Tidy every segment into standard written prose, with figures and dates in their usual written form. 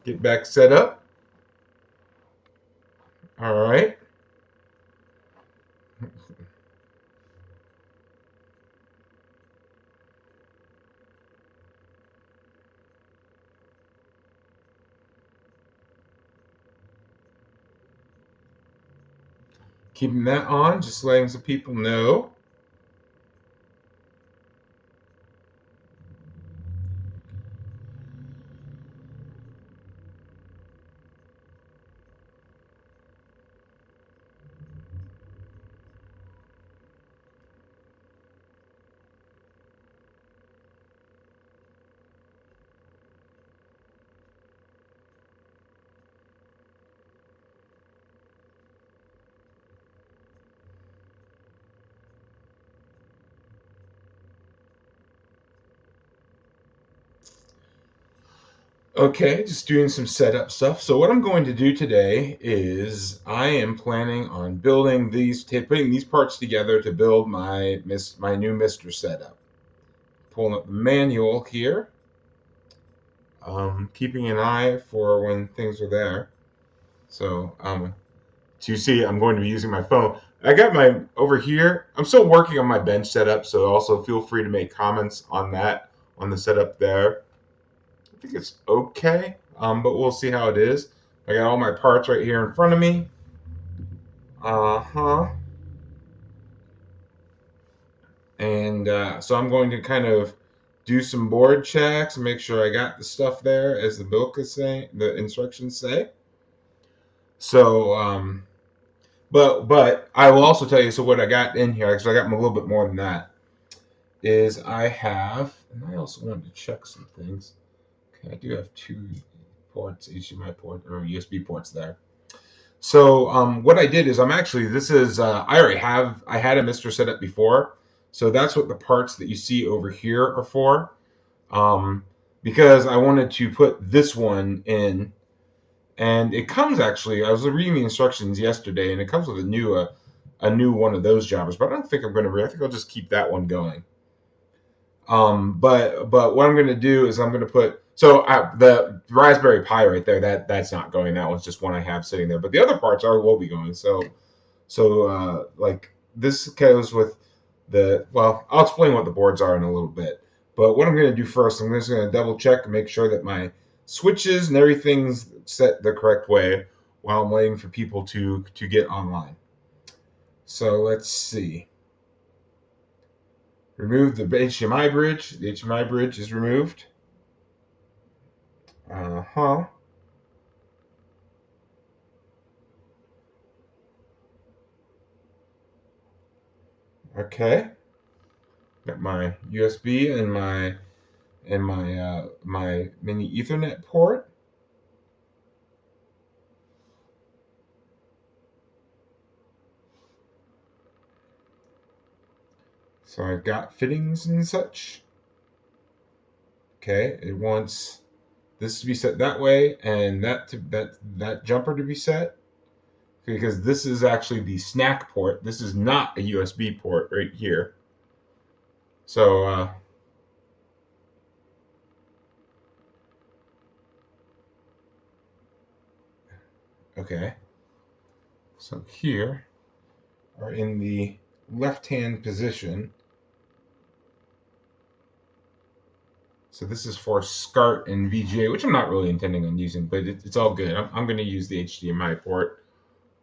Get back set up. All right. Keeping that on, just letting some people know. Okay, just doing some setup stuff. So what I'm going to do today is I am planning on building putting these parts together to build my new MISTer setup. Pulling up the manual here, keeping an eye for when things are there. So to see, I'm going to be using my phone. I got my over here. I'm still working on my bench setup, so also feel free to make comments on that on the setup there. I think it's okay, but we'll see how it is. I got all my parts right here in front of me. Uh-huh. And so I'm going to kind of do some board checks and make sure I got the stuff there as the book is saying, the instructions say. So, but I will also tell you. So what I got in here, because I got a little bit more than that, is I have, and I also wanted to check some things. Okay, I do have two ports, HDMI port or USB ports there. So what I did is I had a MISTer set up before, so that's what the parts that you see over here are for. Um, because I wanted to put this one in, and it comes actually. I was reading the instructions yesterday, and it comes with a new one of those jobbers. But I don't think I'm going to. I think I'll just keep that one going. But what I'm going to do is I'm going to put the Raspberry Pi right there. That's not going. That one's just one I have sitting there. But the other parts will be going. So like this goes with the well. I'll explain what the boards are in a little bit. But what I'm going to do first, I'm just going to double check and make sure that my switches and everything's set the correct way while I'm waiting for people to get online. So let's see. Remove the HDMI bridge. The HDMI bridge is removed. Uh-huh. Okay. Got my USB and my mini Ethernet port. So I've got fittings and such. Okay, it wants this to be set that way and that jumper to be set because this is actually the snack port. This is not a USB port right here. So okay. So here are in the left-hand position. So this is for SCART and VGA, which I'm not really intending on using, but it's all good. I'm going to use the HDMI port,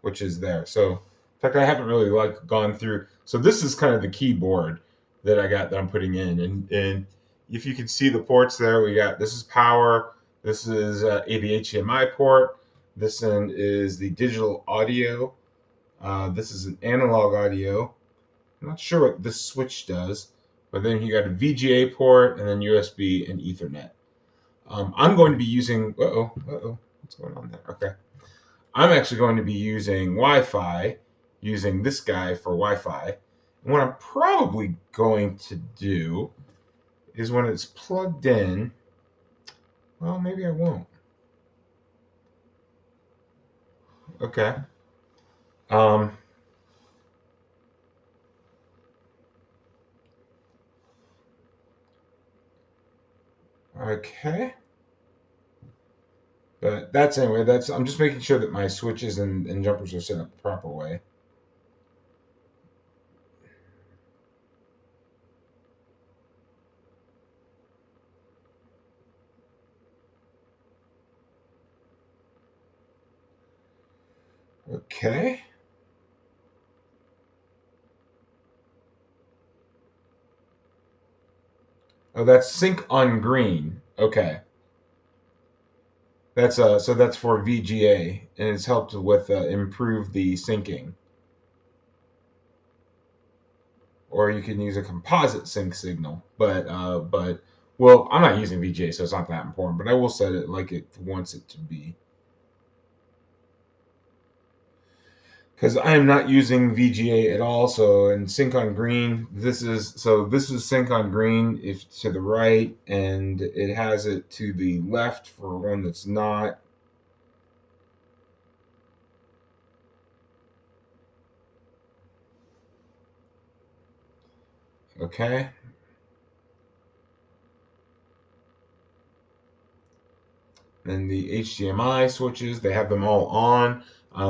which is there. So in fact, I haven't really gone through. So this is kind of the keyboard that I got that I'm putting in, and if you can see the ports there, we got this is power, this is a the HDMI port, this end is the digital audio, this is an analog audio. I'm not sure what this switch does, but then you got a VGA port and then USB and Ethernet. I'm going to be using. What's going on there? Okay, I'm actually going to be using Wi-Fi, using this guy for Wi-Fi. And what I'm probably going to do is when it's plugged in. Well, maybe I won't. Okay. Um, okay. But that's anyway. That's I'm just making sure that my switches and jumpers are set up the proper way. Okay. Oh, that's sync on green. Okay. That's so that's for VGA, and it's helped with improve the syncing. Or you can use a composite sync signal. But well, I'm not using VGA, so it's not that important. But I will set it like it wants it to be. Because I am not using VGA at all. So in sync on green, this is sync on green if to the right, and it has it to the left for one that's not. Okay. And the HDMI switches, they have them all on.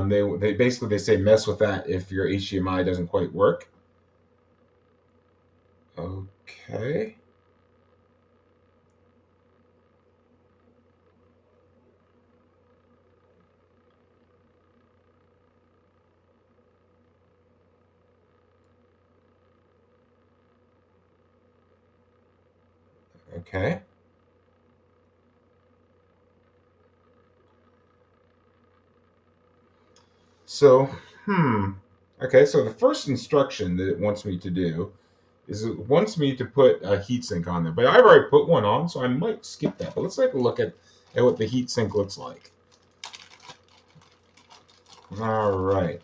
They basically they say mess with that if your HDMI doesn't quite work. Okay. Okay. So, Okay, so the first instruction that it wants me to do is it wants me to put a heatsink on there. But I've already put one on, so I might skip that. But let's take a look at what the heatsink looks like. All right.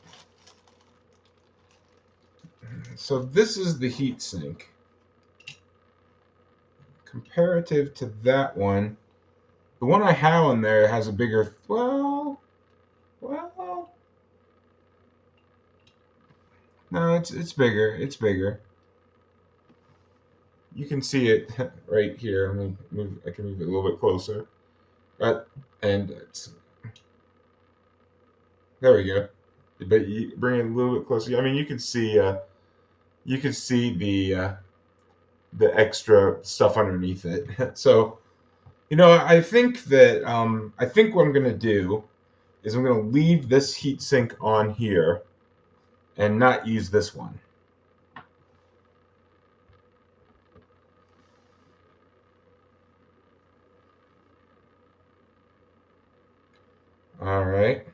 So this is the heatsink. Comparative to that one, the one I have on there has a bigger, well, no, it's bigger. It's bigger. You can see it right here. Let me move. I can move it a little bit closer. And there we go. But you bring it a little bit closer. I mean, you can see the extra stuff underneath it. So I think what I'm gonna do is I'm gonna leave this heat sink on here and not use this one. All right.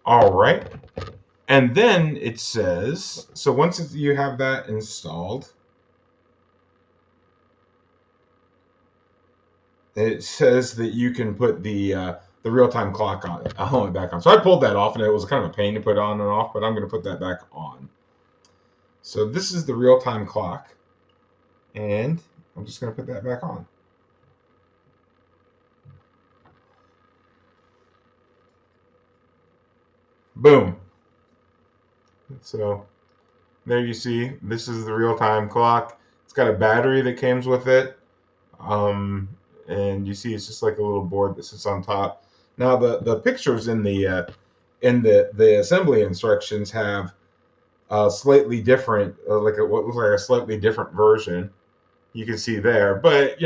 All right. And then it says, so once you have that installed, it says that you can put the real time clock on back on. So I pulled that off, and it was kind of a pain to put on and off, but I'm going to put that back on. So this is the real time clock, and I'm just going to put that back on. Boom. So there you see, this is the real time clock. It's got a battery that comes with it. Um, and you see it's just like a little board that sits on top. Now the pictures in the assembly instructions have a slightly different, what looks like a slightly different version. You can see there, but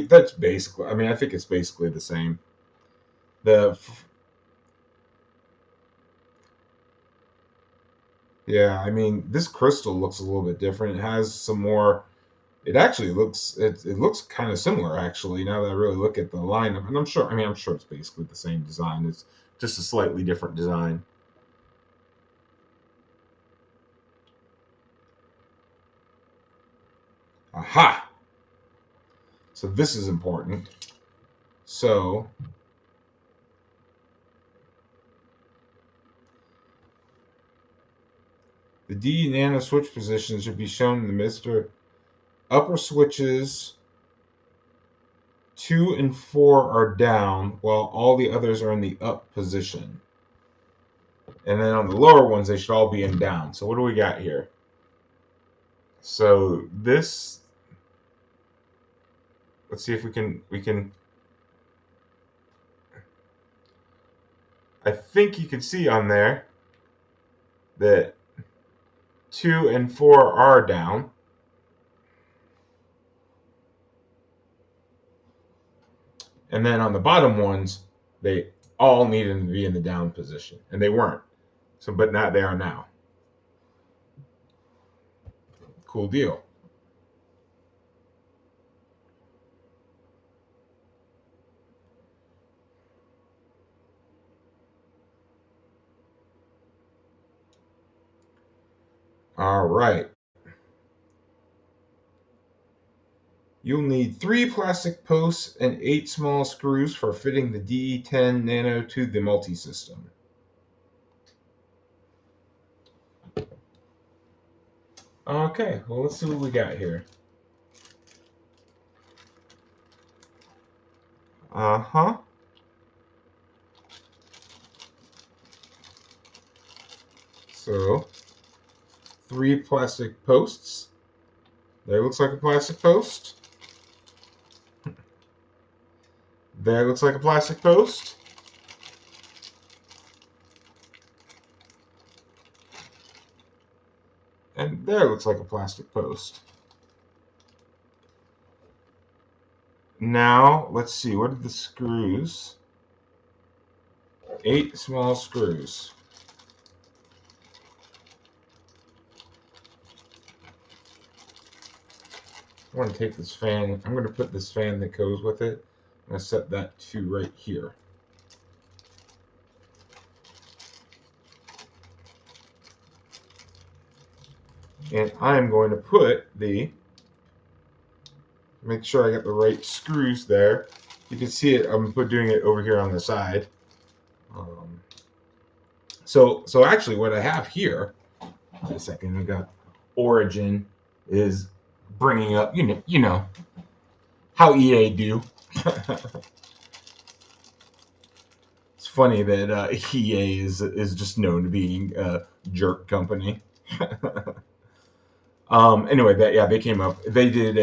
that's basically. I mean, I think it's basically the same. The Yeah, I mean, this crystal looks a little bit different. It has some more. It looks kind of similar actually. Now that I really look at the lineup, and I'm sure. I mean, I'm sure it's basically the same design. It's just a slightly different design. Aha! So this is important. So The D nano switch position should be shown in the MISTer upper switches 2 and 4 are down, while all the others are in the up position. And then on the lower ones, they should all be in down. So what do we got here? So this, let's see if we can. I think you can see on there that 2 and 4 are down. And then on the bottom ones, they all needed to be in the down position, and they weren't. So, but now they are now. Cool deal. All right. You'll need 3 plastic posts and 8 small screws for fitting the DE10 Nano to the multisystem. Okay, well, let's see what we got here. Uh-huh. So, 3 plastic posts. There looks like a plastic post. There looks like a plastic post. And there looks like a plastic post. Now, let's see, what are the screws? 8 small screws. I want to take this fan. I'm going to put this fan that goes with it. I'm going to set that to right here. And I'm going to put make sure I get the right screws there. You can see it, I'm doing it over here on the side. So actually what I have here, wait a second, I got Origin is bringing up, you know how EA do. It's funny that EA is just known to being a jerk company. Anyway, they came up. They did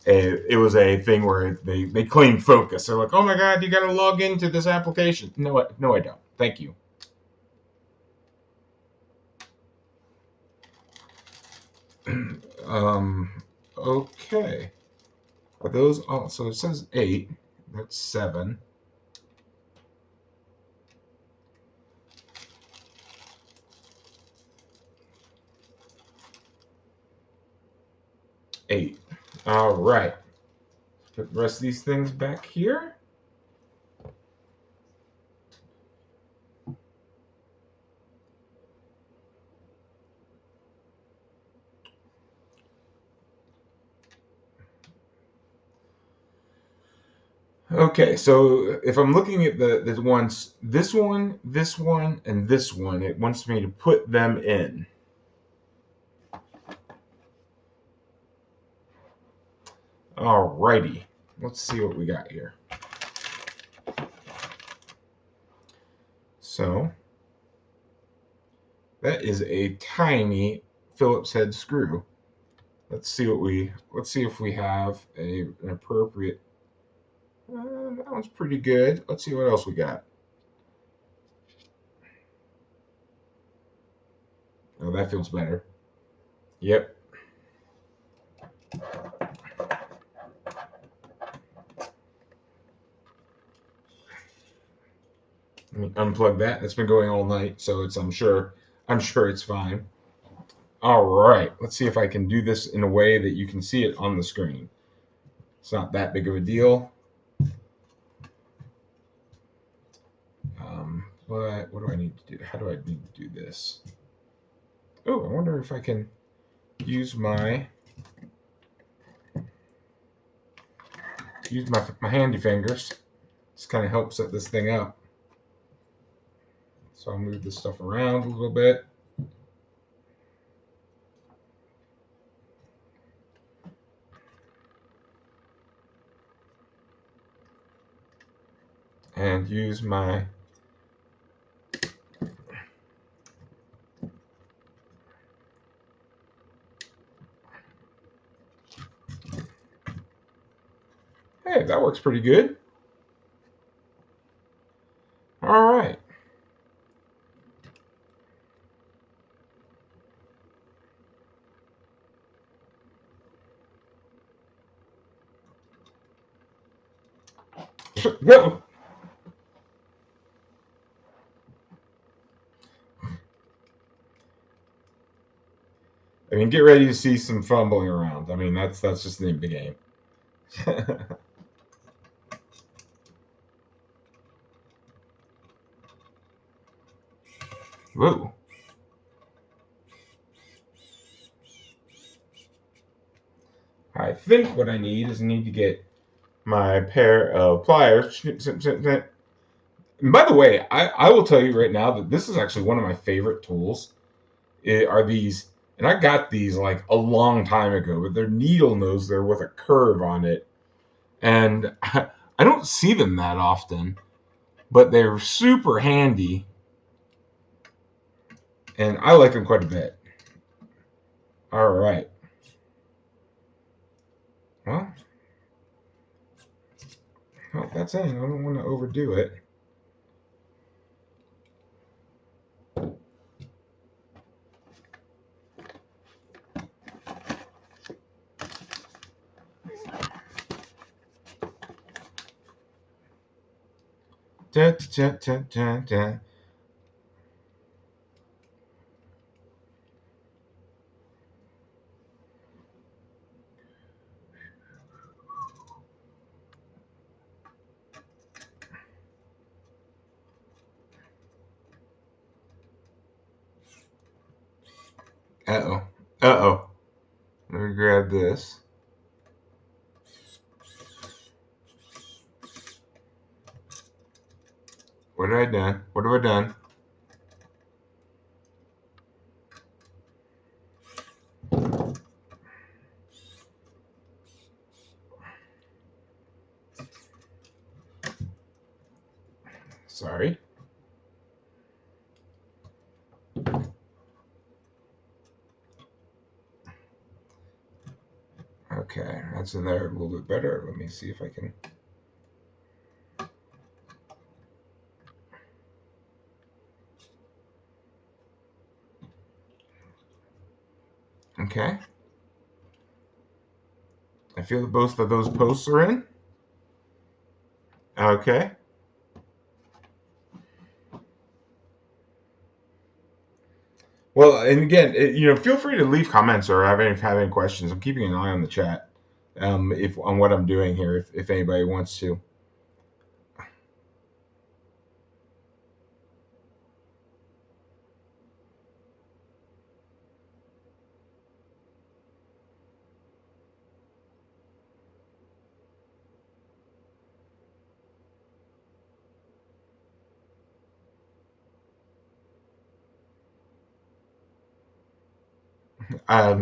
it was a thing where they claimed focus. They're like, oh my god, you got to log into this application. No, I don't. Thank you. Okay. Are those all? So it says 8. That's 7. Eight. All right. Put the rest of these things back here. Okay, so if I'm looking at the ones, this one, and this one, it wants me to put them in. Alrighty, let's see what we got here. So that is a tiny Phillips head screw. Let's see if we have an appropriate. That one's pretty good. Let's see what else we got. Oh, that feels better. Yep. Let me unplug that. It's been going all night, so I'm sure it's fine. All right, let's see if I can do this in a way that you can see it on the screen. It's not that big of a deal. But what do I need to do? How do I need to do this? Oh, I wonder if I can use my handy fingers. This kind of helps set this thing up. So I'll move this stuff around a little bit. and use my hey, that works pretty good. All right. Whoa. I mean, get ready to see some fumbling around. I mean, that's just the name of the game. Whoa. I think what I need is to get my pair of pliers. And by the way, I will tell you right now that this is actually one of my favorite tools. Are these, and I got these like a long time ago, but they're needle nose. They're with a curve on it, and I don't see them that often, but they're super handy, and I like them quite a bit. All right. Well, that's it. I don't want to overdo it. Da, da, da, da, da. Uh-oh. Uh-oh. Let me grab this. What have I done? What have I done? Sorry. Okay, that's in there a little bit better. Let me see if I can. Okay. I feel that both of those posts are in. Okay. Well, and again, feel free to leave comments or have any questions. I'm keeping an eye on the chat, if on what I'm doing here, if anybody wants to.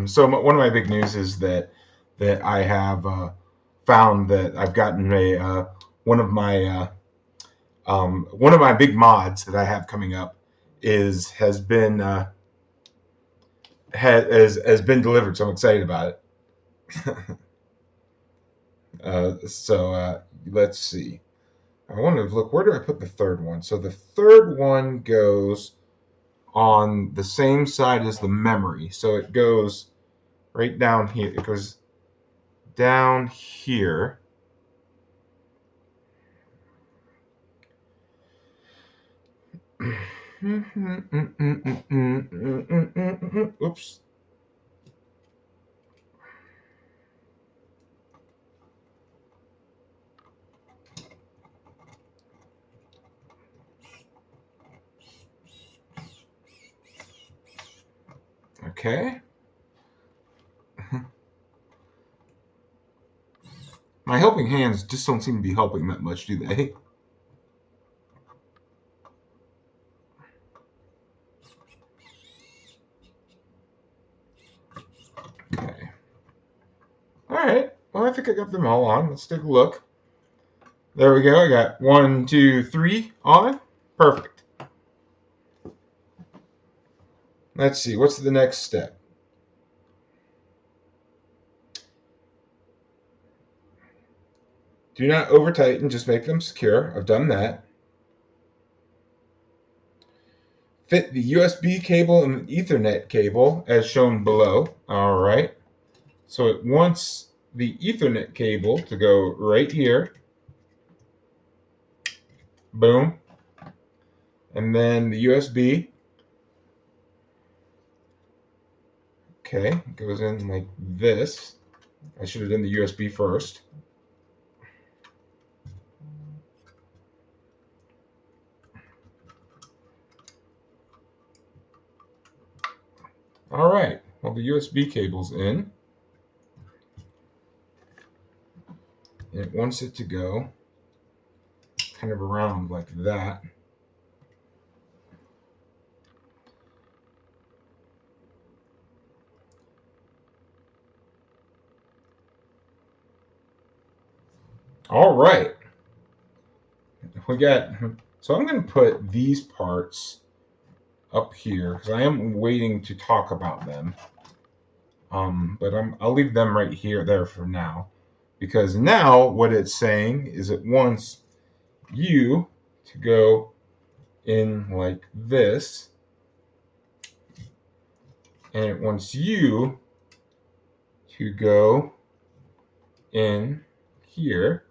So one of my big news is that I have found that I've gotten a one of my big mods that I have coming up has been has been delivered. So I'm excited about it. Let's see. I want to look. Where do I put the third one? So the third one goes on the same side as the memory. So it goes right down here. It goes down here. Oops. Okay. My helping hands just don't seem to be helping that much, do they? Okay. All right. Well, I think I got them all on. Let's take a look. There we go. I got 1, 2, 3 on. Perfect. Let's see. What's the next step? Do not over tighten. Just make them secure. I've done that. Fit the USB cable and the Ethernet cable as shown below. All right. So it wants the Ethernet cable to go right here. Boom. And then the USB. Okay, goes in like this. I should have done the USB first. All right, well, the USB cable's in. And it wants it to go kind of around like that. All right. We got, so I'm going to put these parts up here because I am waiting to talk about them. But I'll leave them right here, there for now. Because now what it's saying is it wants you to go in like this. And it wants you to go in here.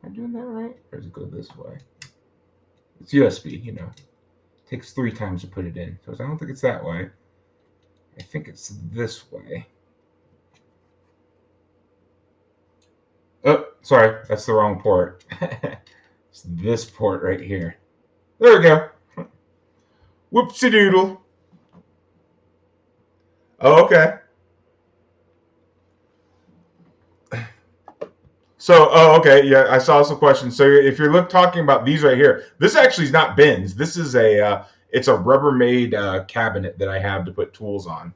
Am I doing that right? Or does it go this way? It's USB, you know. It takes 3 times to put it in. So I don't think it's that way. I think it's this way. Oh, sorry. That's the wrong port. It's this port right here. There we go. Whoopsie doodle. Oh, okay. So, oh, okay, yeah, I saw some questions. So, if you're talking about these right here, this actually is not bins. This is it's a Rubbermaid cabinet that I have to put tools on.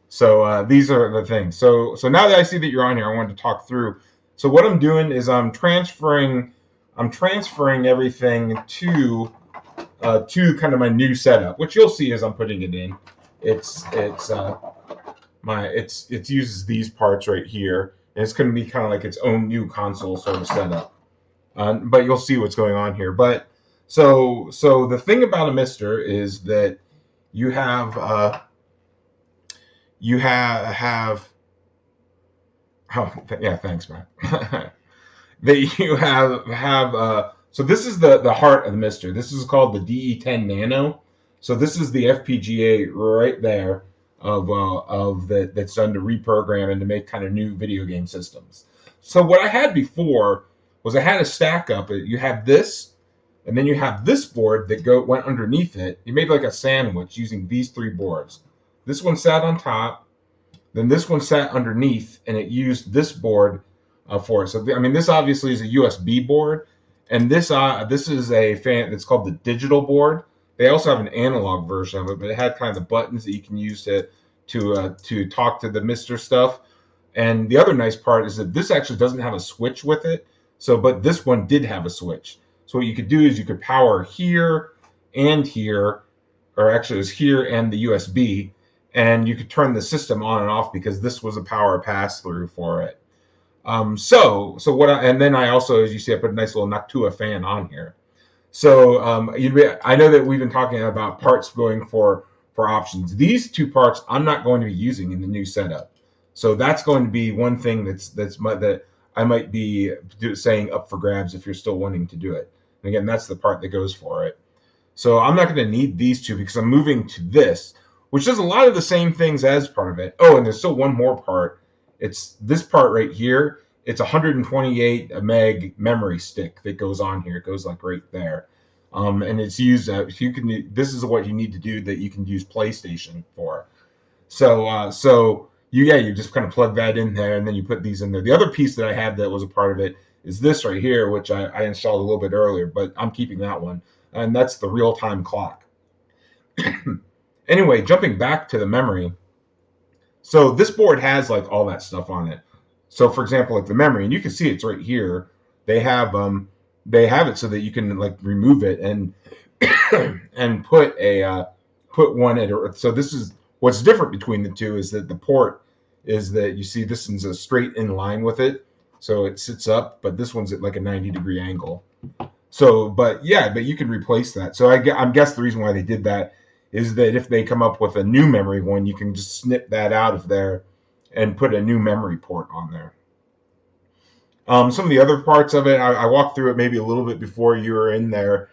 So these are the things. So now that I see that you're on here, I wanted to talk through. So what I'm doing is I'm transferring everything to kind of my new setup, which you'll see as I'm putting it in. It uses these parts right here, and it's going to be kind of like its own new console sort of setup. But you'll see what's going on here. But so the thing about a MISTer is that you have oh yeah, thanks, man. That you have so this is the heart of the MISTer. This is called the DE10 Nano. So this is the FPGA right there of that's done to reprogram and to make kind of new video game systems. So what I had before was I had a stack up. You have this, and then you have this board that went underneath it. You made like a sandwich using these 3 boards. This one sat on top, then this one sat underneath, and it used this board for it. So I mean, this obviously is a USB board, and this is a fan that's called the digital board. They also have an analog version of it, but it had kind of the buttons that you can use to talk to the MISTer stuff. And the other nice part is that this actually doesn't have a switch with it. So, but this one did have a switch. So what you could do is you could power here and here, or actually it was here and the USB, and you could turn the system on and off because this was a power pass through for it. And then I also, as you see, I put a nice little Noctua fan on here. So I know that we've been talking about parts going for options. These 2 parts I'm not going to be using in the new setup. So that's going to be one thing that I might be saying up for grabs if you're still wanting to do it. And again, that's the part that goes for it. So I'm not going to need these 2 because I'm moving to this, which does a lot of the same things as part of it. Oh, and there's still one more part. It's this part right here. It's 128 meg memory stick that goes on here. It goes like right there. And it's used. This is what you need to do that you can use PlayStation for. So you just kind of plug that in there, and then you put these in there. The other piece that I had that was a part of it is this right here, which I installed a little bit earlier, but I'm keeping that one, and that's the real-time clock. Anyway, jumping back to the memory. So this board has like all that stuff on it. So for example, like the memory, and you can see it's right here. They have they have it so that you can like remove it and and put one at. So this is what's different between the two is that the port is that you see this one's a straight in line with it, so it sits up, but this one's at like a 90-degree angle. So, but yeah, but you can replace that. So I'm guess the reason why they did that is that if they come up with a new memory one, you can just snip that out of there and put a new memory port on there. Some of the other parts of it, I walked through it maybe a little bit before you were in there.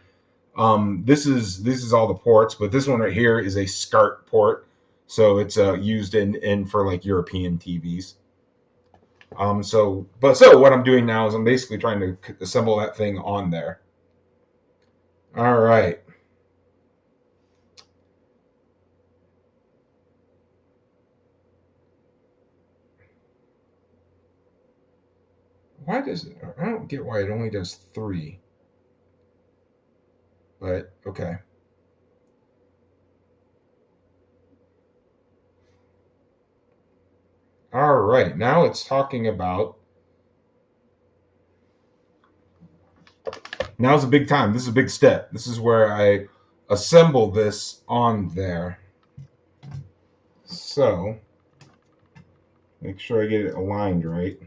This is all the ports, but this one right here is a SCART port, so it's used in for like European TVs. So what I'm doing now is I'm basically trying to assemble that thing on there. All right. Why does it? I don't get why it only does 3. But okay. All right. Now it's talking about. Now's a big time. This is a big step. This is where I assemble this on there. So make sure I get it aligned right.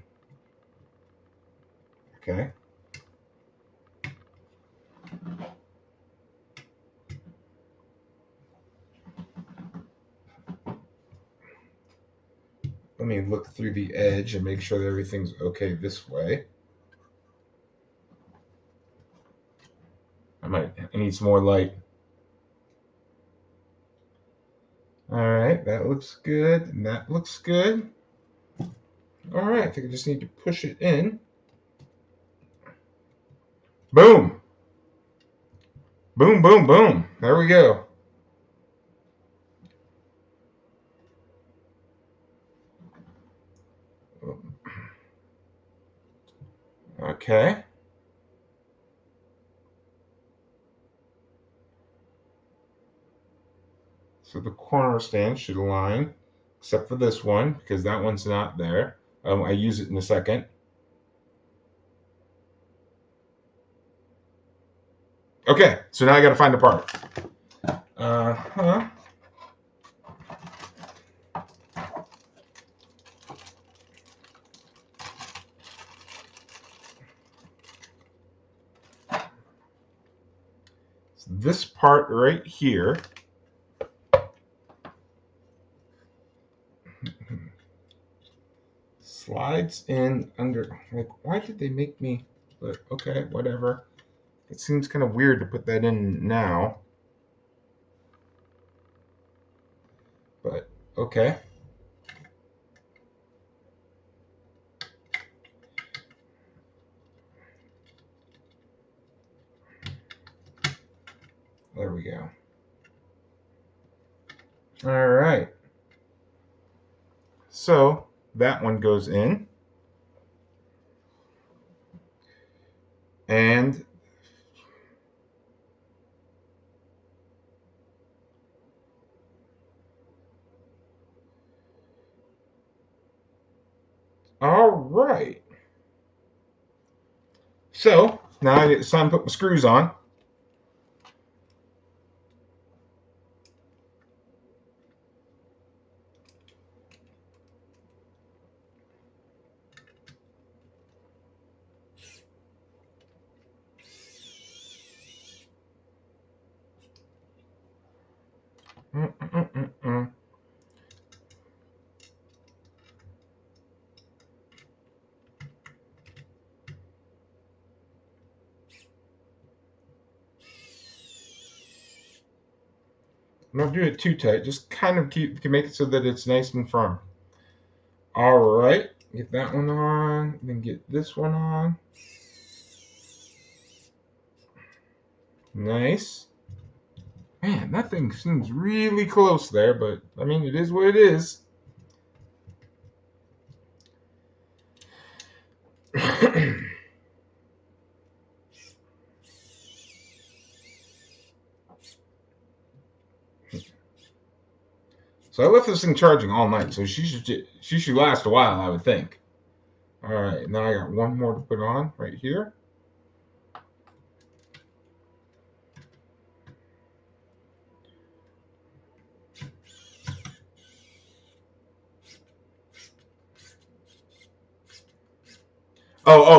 Okay. Let me look through the edge and make sure that everything's okay this way. I need some more light. All right, that looks good, and that looks good. All right, I think I just need to push it in. Boom. Boom, boom, boom. There we go. Okay. So the corner stand should align, except for this one, because that one's not there. I use it in a second. Okay, so now I got to find the part. Uh-huh. So this part right here. Slides in under. Like, why did they make me? But okay, whatever. It seems kind of weird to put that in now. But okay. There we go. All right. So that one goes in. And all right. So now it's time to put my screws on. Mm-mm-mm-mm. Don't do it too tight. Just kind of can make it so that it's nice and firm. All right, get that one on. Then get this one on. Nice. Man, that thing seems really close there, but I mean, it is what it is. So I left this thing charging all night, so she should last a while, I would think. All right, now I got one more to put on right here.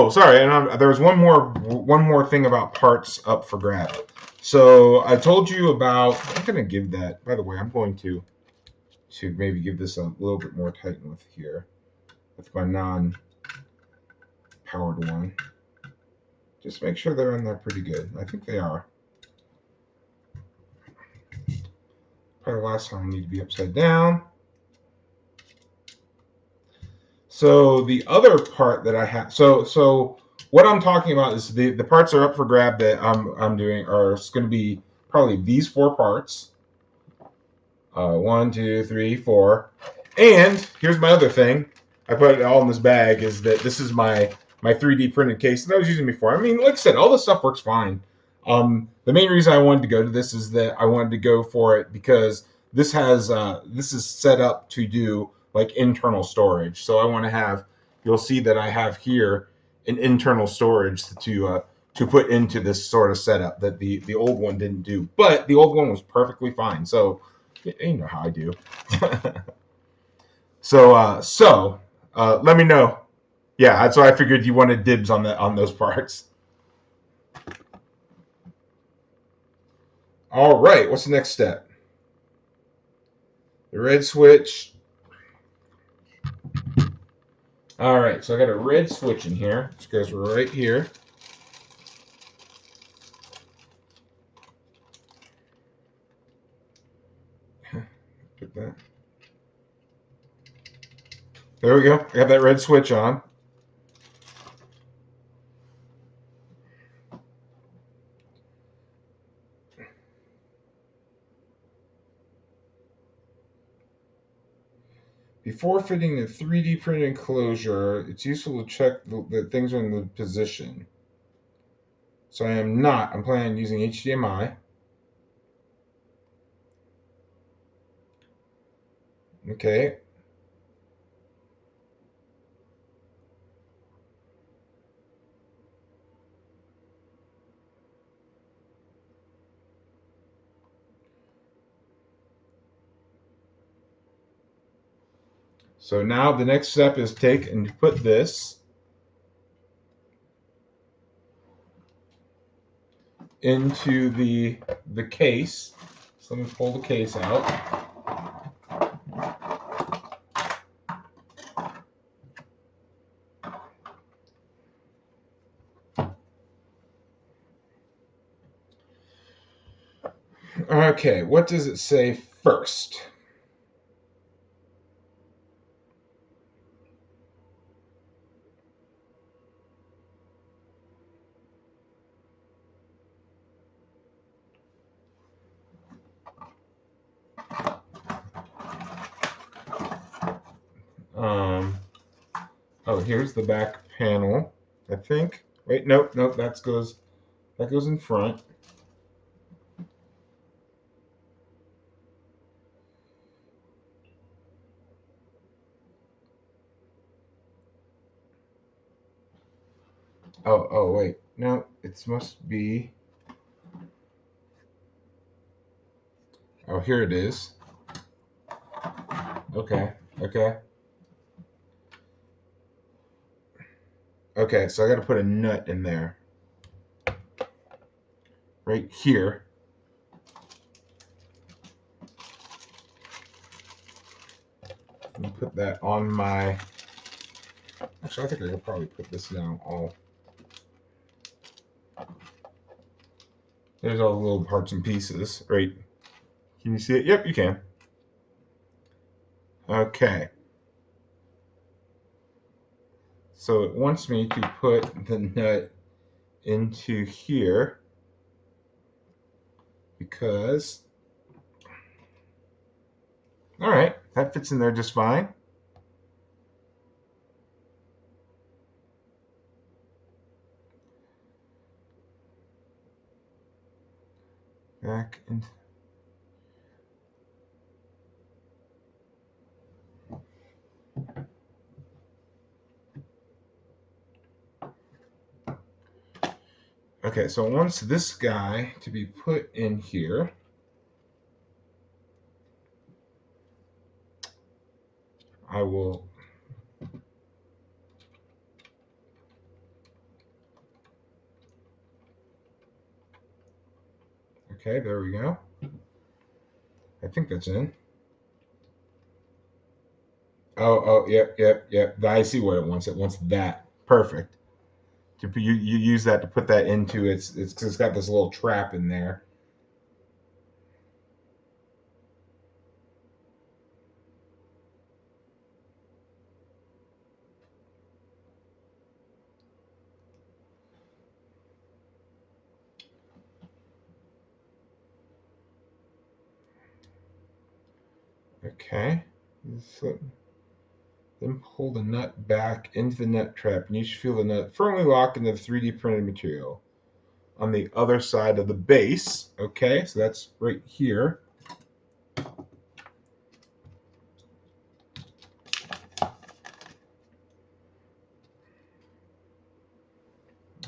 Sorry, and there was one more thing about parts up for grab. So I told you about. I'm gonna give that. By the way, I'm going to maybe give this a little bit more tighten with here with my non-powered one. Just make sure they're in there pretty good. I think they are. Probably the last time I need to be upside down. So the other part that I have, so what I'm talking about is the parts are up for grab that I'm doing are going to be probably these 4 parts. 1, 2, 3, 4. And here's my other thing. I put it all in this bag. Is that this is my 3D printed case that I was using before. I mean, like I said, all this stuff works fine. The main reason I wanted to go to this is that I wanted to go for it because this is set up to do like internal storage. So I want to have. You'll see that I have here an internal storage to put into this sort of setup that the old one didn't do. But the old one was perfectly fine. So you know how I do. So let me know. Yeah, that's why I figured you wanted dibs on those parts. All right, what's the next step? The red switch. All right, so I got a red switch in here. This goes right here. Put that. There we go. I got that red switch on. Before fitting the 3D printed enclosure, it's useful to check that things are in the position. So I am not. I'm planning on using HDMI. Okay. So now the next step is take and put this into the case. So let me pull the case out. Okay, what does it say first? Oh, here's the back panel, I think. Wait, nope, that goes in front. Oh, wait, no, it must be. Oh, here it is. Okay. Okay, so I got to put a nut in there, right here. And put that on my. Actually, I think I could probably put this down all. There's all the little parts and pieces, right? Can you see it? Yep, you can. Okay. So it wants me to put the nut into here because, all right, that fits in there just fine. Back and Okay, so it wants this guy to be put in here. I will. Okay, there we go. I think that's in. Oh, yep. I see what it wants. It wants that. Perfect. You use that to put that into it's got this little trap in there. Okay. So, then pull the nut back into the nut trap, and you should feel the nut firmly lock into the 3D printed material on the other side of the base. Okay, so that's right here.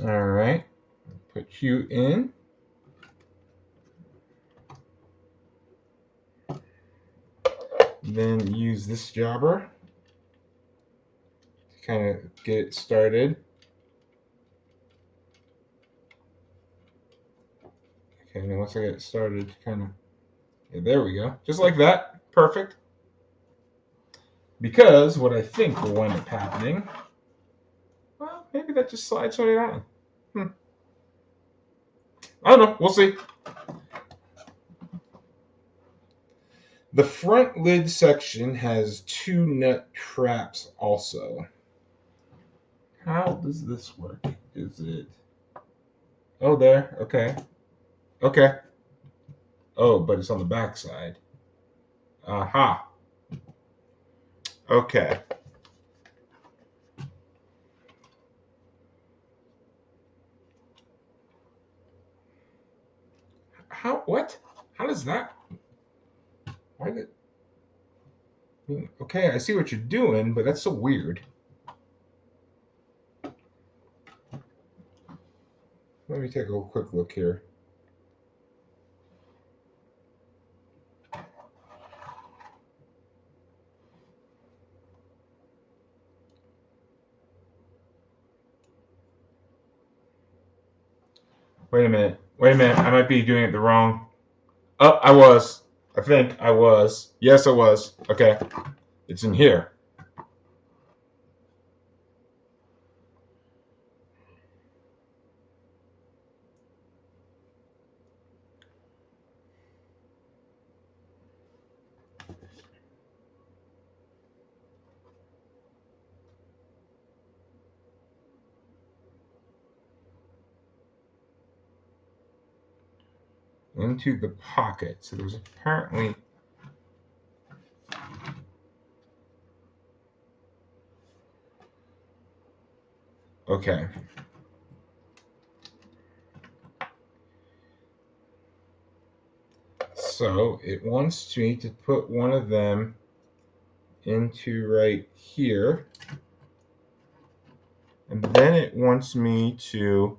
All right, put you in. Then use this jobber to kind of get it started. Okay, now once I get it started, kind of, yeah, there we go. Just like that. Perfect. Because what I think will wind up happening, well, maybe that just slides right on. I don't know. We'll see. The front lid section has 2 nut traps also. How does this work? Is it... Oh, there. Okay. Okay. Oh, but it's on the back side. Aha. Okay. How? What? How does that? Why did? Okay, I see what you're doing, but that's so weird. Let me take a quick look here. Wait a minute. Wait a minute. I might be doing it the wrong. Oh, I was. I think I was. Yes, I was. Okay. It's in here. Into the pocket. So there's apparently... Okay. So it wants me to put one of them into right here. And then it wants me to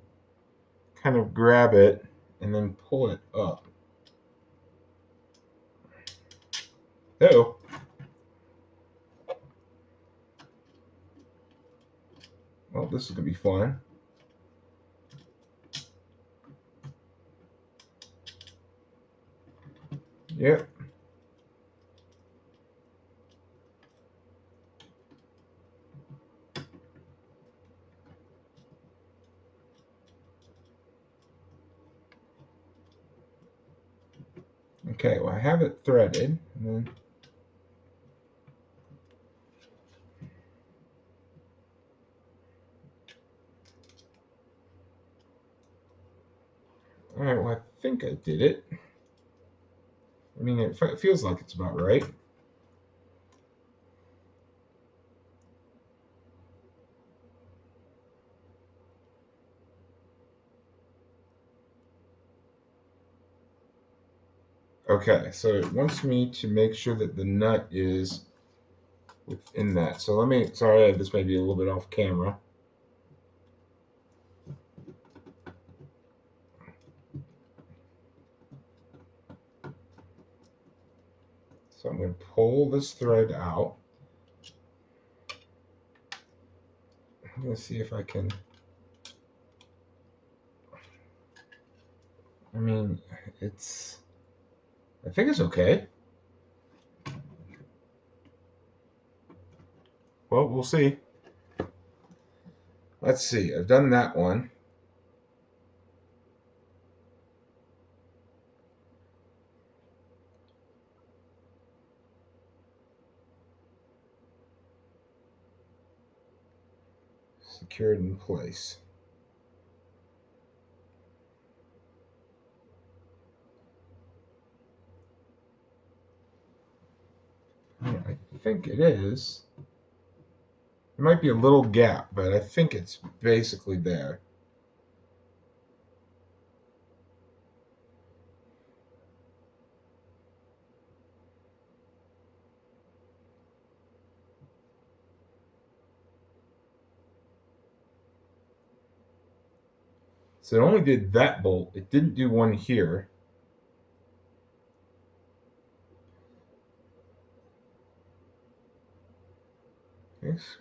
kind of grab it and then pull it up. Oh. Well, this is going to be fun. Yep. Okay, well, I have it threaded. And then all right, well, I think I did it. I mean, it feels like it's about right. Okay, so it wants me to make sure that the nut is within that. So let me, sorry, this may be a little bit off camera. So I'm going to pull this thread out. I'm going to see if I can. I mean, I think it's okay. Well, we'll see. Let's see. I've done that one. Secured in place. Yeah, I think it is. There might be a little gap, but I think it's basically there. So it only did that bolt. It didn't do one here.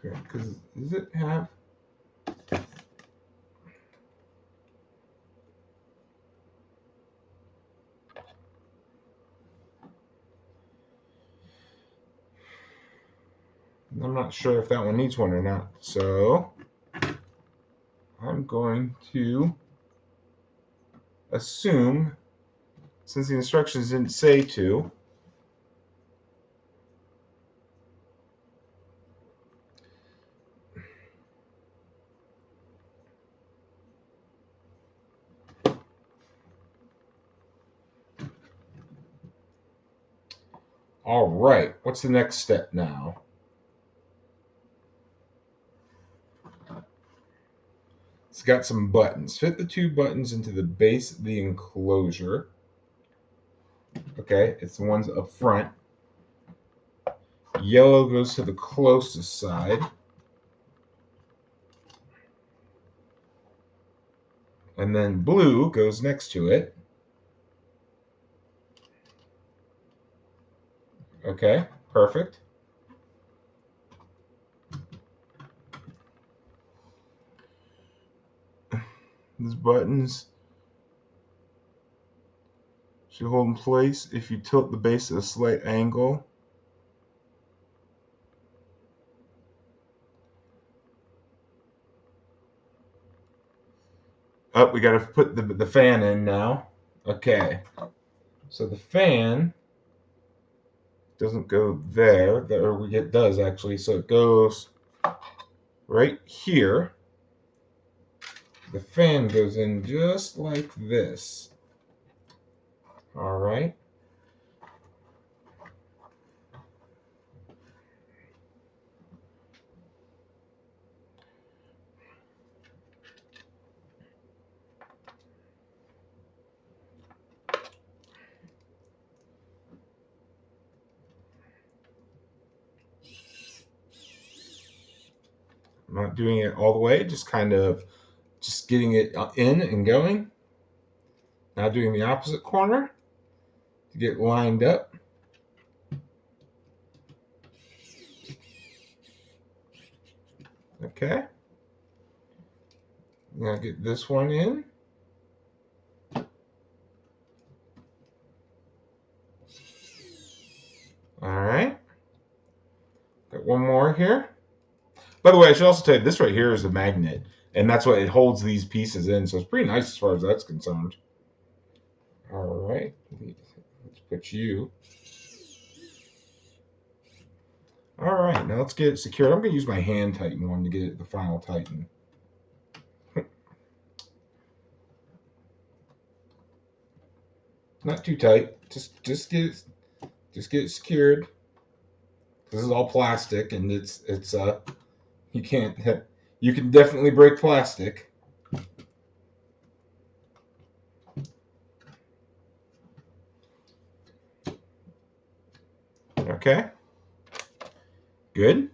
Because does it have? I'm not sure if that one needs one or not. So I'm going to assume, since the instructions didn't say to, all right, what's the next step now? It's got some buttons. Fit the two buttons into the base of the enclosure. Okay, it's the ones up front. Yellow goes to the closest side. And then blue goes next to it. Okay, perfect. These buttons should hold in place if you tilt the base at a slight angle. Oh, we got to put the fan in now. Okay, so the fan doesn't go there, or it does actually. So it goes right here. The fan goes in just like this. All right. I'm not doing it all the way, just getting it in and going. Now doing the opposite corner to get lined up. Okay. Now get this one in. All right. Got one more here. By the way, I should also tell you, this right here is a magnet, and that's what it holds these pieces in, so it's pretty nice as far as that's concerned. All right. Let's put you. All right, now let's get it secured. I'm going to use my hand tighten one to get it the final tighten. Not too tight. Just get it secured. This is all plastic, and it's you can definitely break plastic. Okay. Good.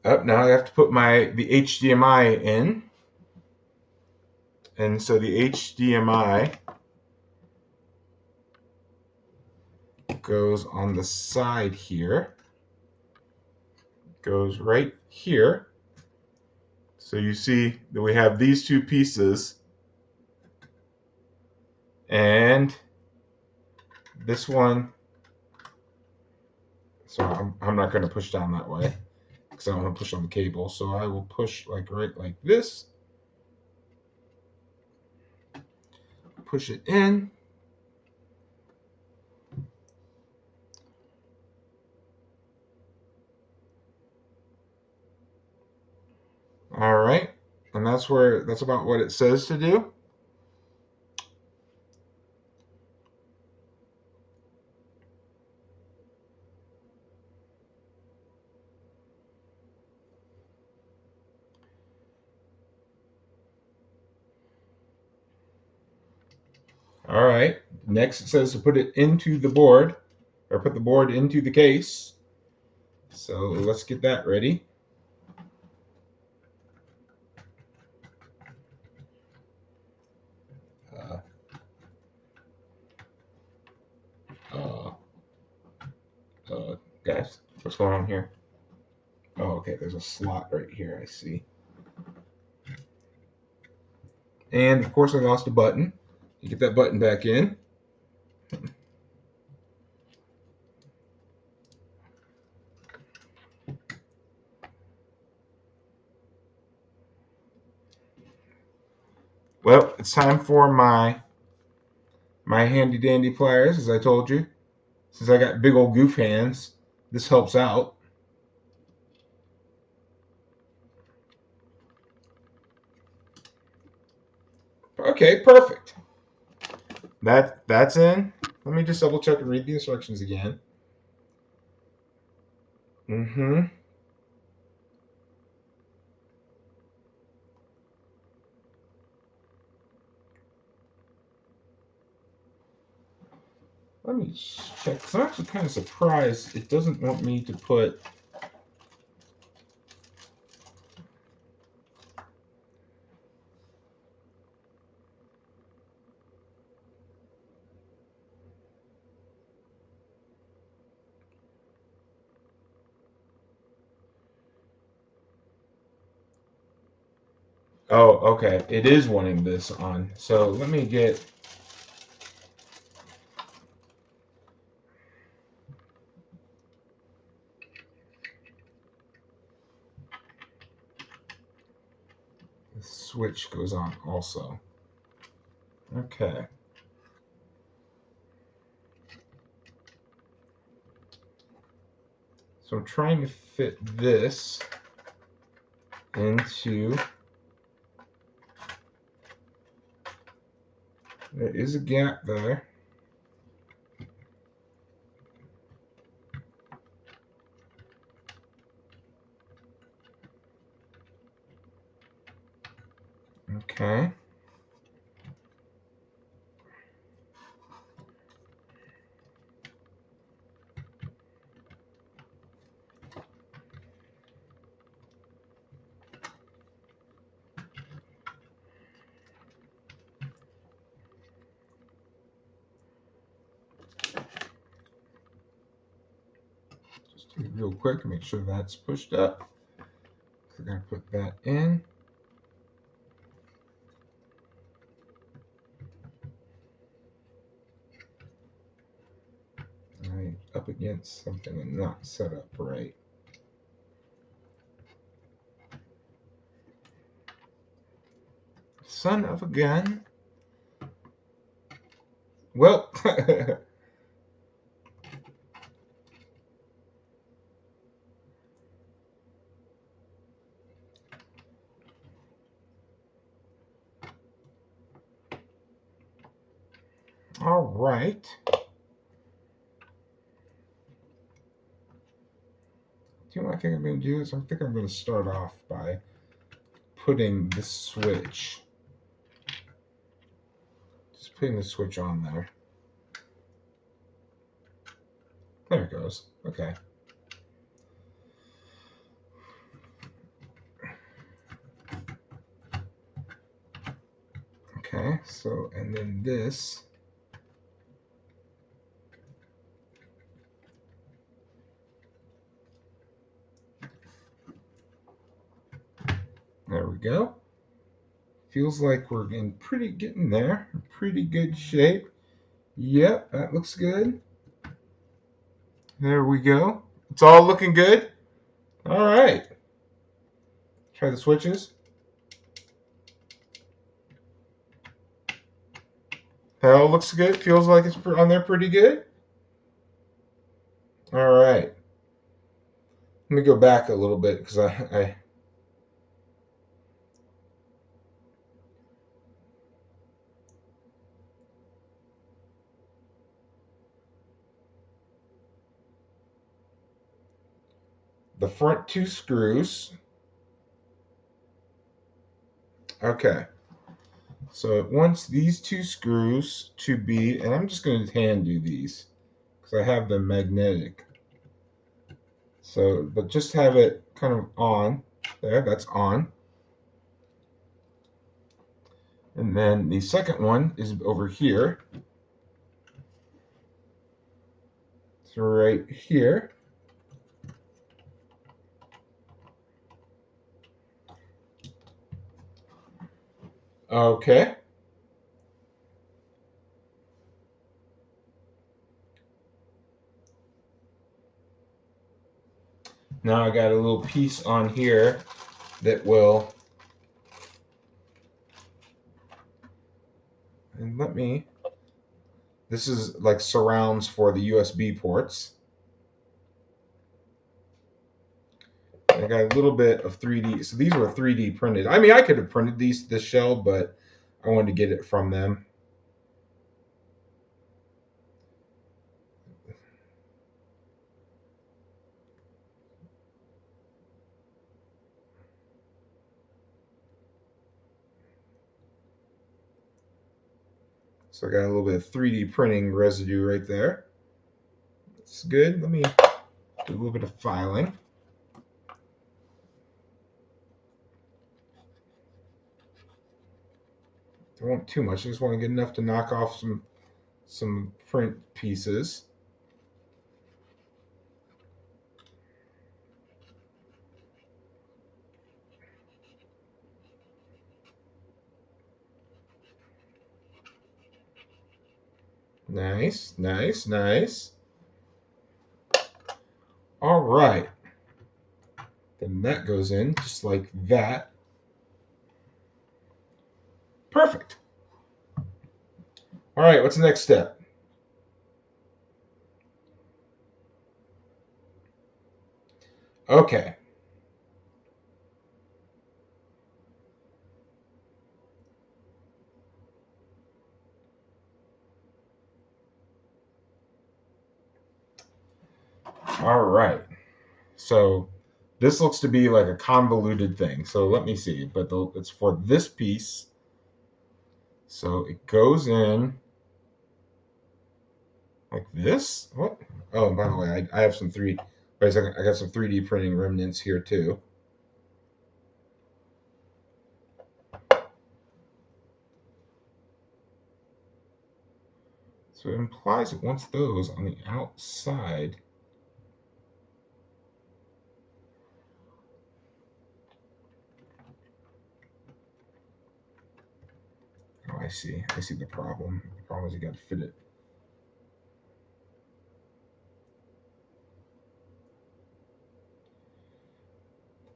Up now I have to put the HDMI in. And so the HDMI goes on the side here. Goes right here. So you see that we have these two pieces, and this one. So I'm not going to push down that way because I don't want to push on the cable. So I will push like right like this. Push it in. All right, and that's about what it says to do. All right. Next, it says to put it into the board, or put the board into the case. So let's get that ready. Uh, uh, Guys, what's going on here? Oh, okay. There's a slot right here. I see. And of course, I lost a button. You get that button back in. Well, it's time for my handy dandy pliers, as I told you. Since I got big old goof hands, this helps out. Okay, perfect. That's in. Let me just double check and read the instructions again. Mm-hmm. Let me check. Cause I'm actually kind of surprised it doesn't want me to put. Oh, okay. It is wanting this on. So let me get. The switch goes on also. Okay. So I'm trying to fit this into. There is a gap there. Okay. Just do it real quick and make sure that's pushed up. So we're going to put that in. Right up against something and not set up right. Son of a gun. Well, all right. Do you know what I think I'm going to do? Is I think I'm going to start off by putting the switch. Just putting the switch on there. There it goes. Okay. Okay, so, and then this There we go. Feels like we're getting there. Pretty good shape. Yep, that looks good. There we go. It's all looking good. All right. Try the switches. That all looks good. Feels like it's on there pretty good. All right. Let me go back a little bit because I the front two screws. Okay. So it wants these two screws to be, and I'm just going to hand do these because I have them magnetic. So, but just have it kind of on there. That's on. And then the second one is over here. It's right here. Okay. Now I got a little piece on here that will, and this is like surrounds for the USB ports. I got a little bit of 3D. So these were 3D printed. I mean, I could have printed this shell, but I wanted to get it from them. So I got a little bit of 3D printing residue right there. It's good. Let me do a little bit of filing. Don't want too much. I just want to get enough to knock off some print pieces. Nice, nice, nice. All right. Then that goes in just like that. Perfect. All right, what's the next step? Okay. All right. So this looks to be like a convoluted thing. So let me see. But it's for this piece. So it goes in like this. What? Oh, by the way, I have some wait a second. I got some 3D printing remnants here too. So it implies it wants those on the outside. Oh, I see. I see the problem. The problem is you got to fit it.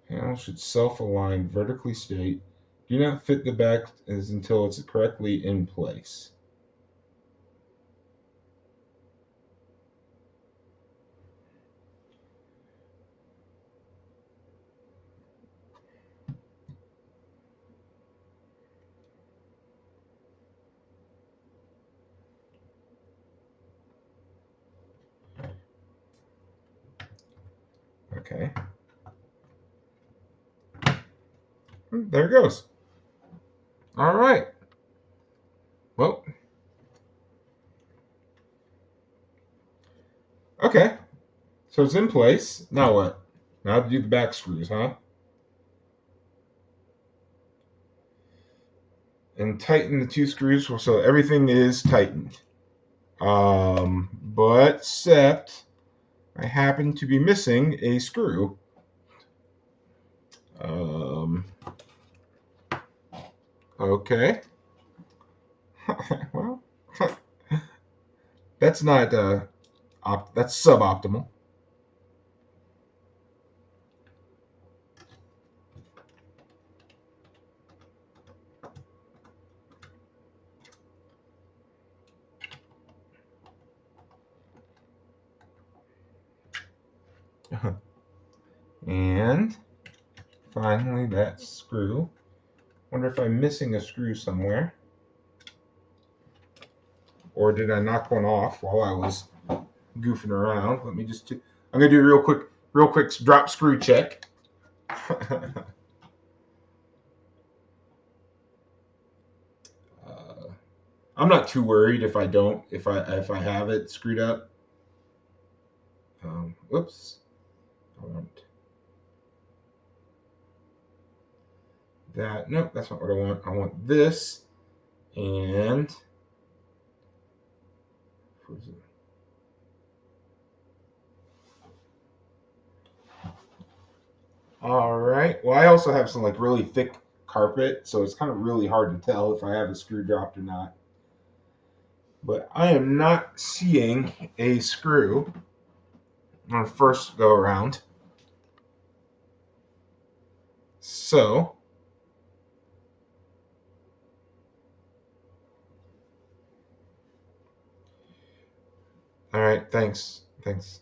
Panel should self-align, vertically straight. Do not fit the back until it's correctly in place. Okay. There it goes. All right. Well, okay. So it's in place. Now what? Now to do the back screws, huh? And tighten the two screws so everything is tightened. But except I happen to be missing a screw. Okay. Well, that's not that's suboptimal. And finally, that screw. Wonder if I'm missing a screw somewhere, or did I knock one off while I was goofing around? Let me just. I'm gonna do a real quick drop screw check. I'm not too worried if I don't, if I have it screwed up. Whoops. I want that. Nope, that's not what I want. I want this. And all right. Well, I also have some like really thick carpet, so it's kind of really hard to tell if I have a screw dropped or not. But I am not seeing a screw on first go around. So, all right, thanks. Thanks.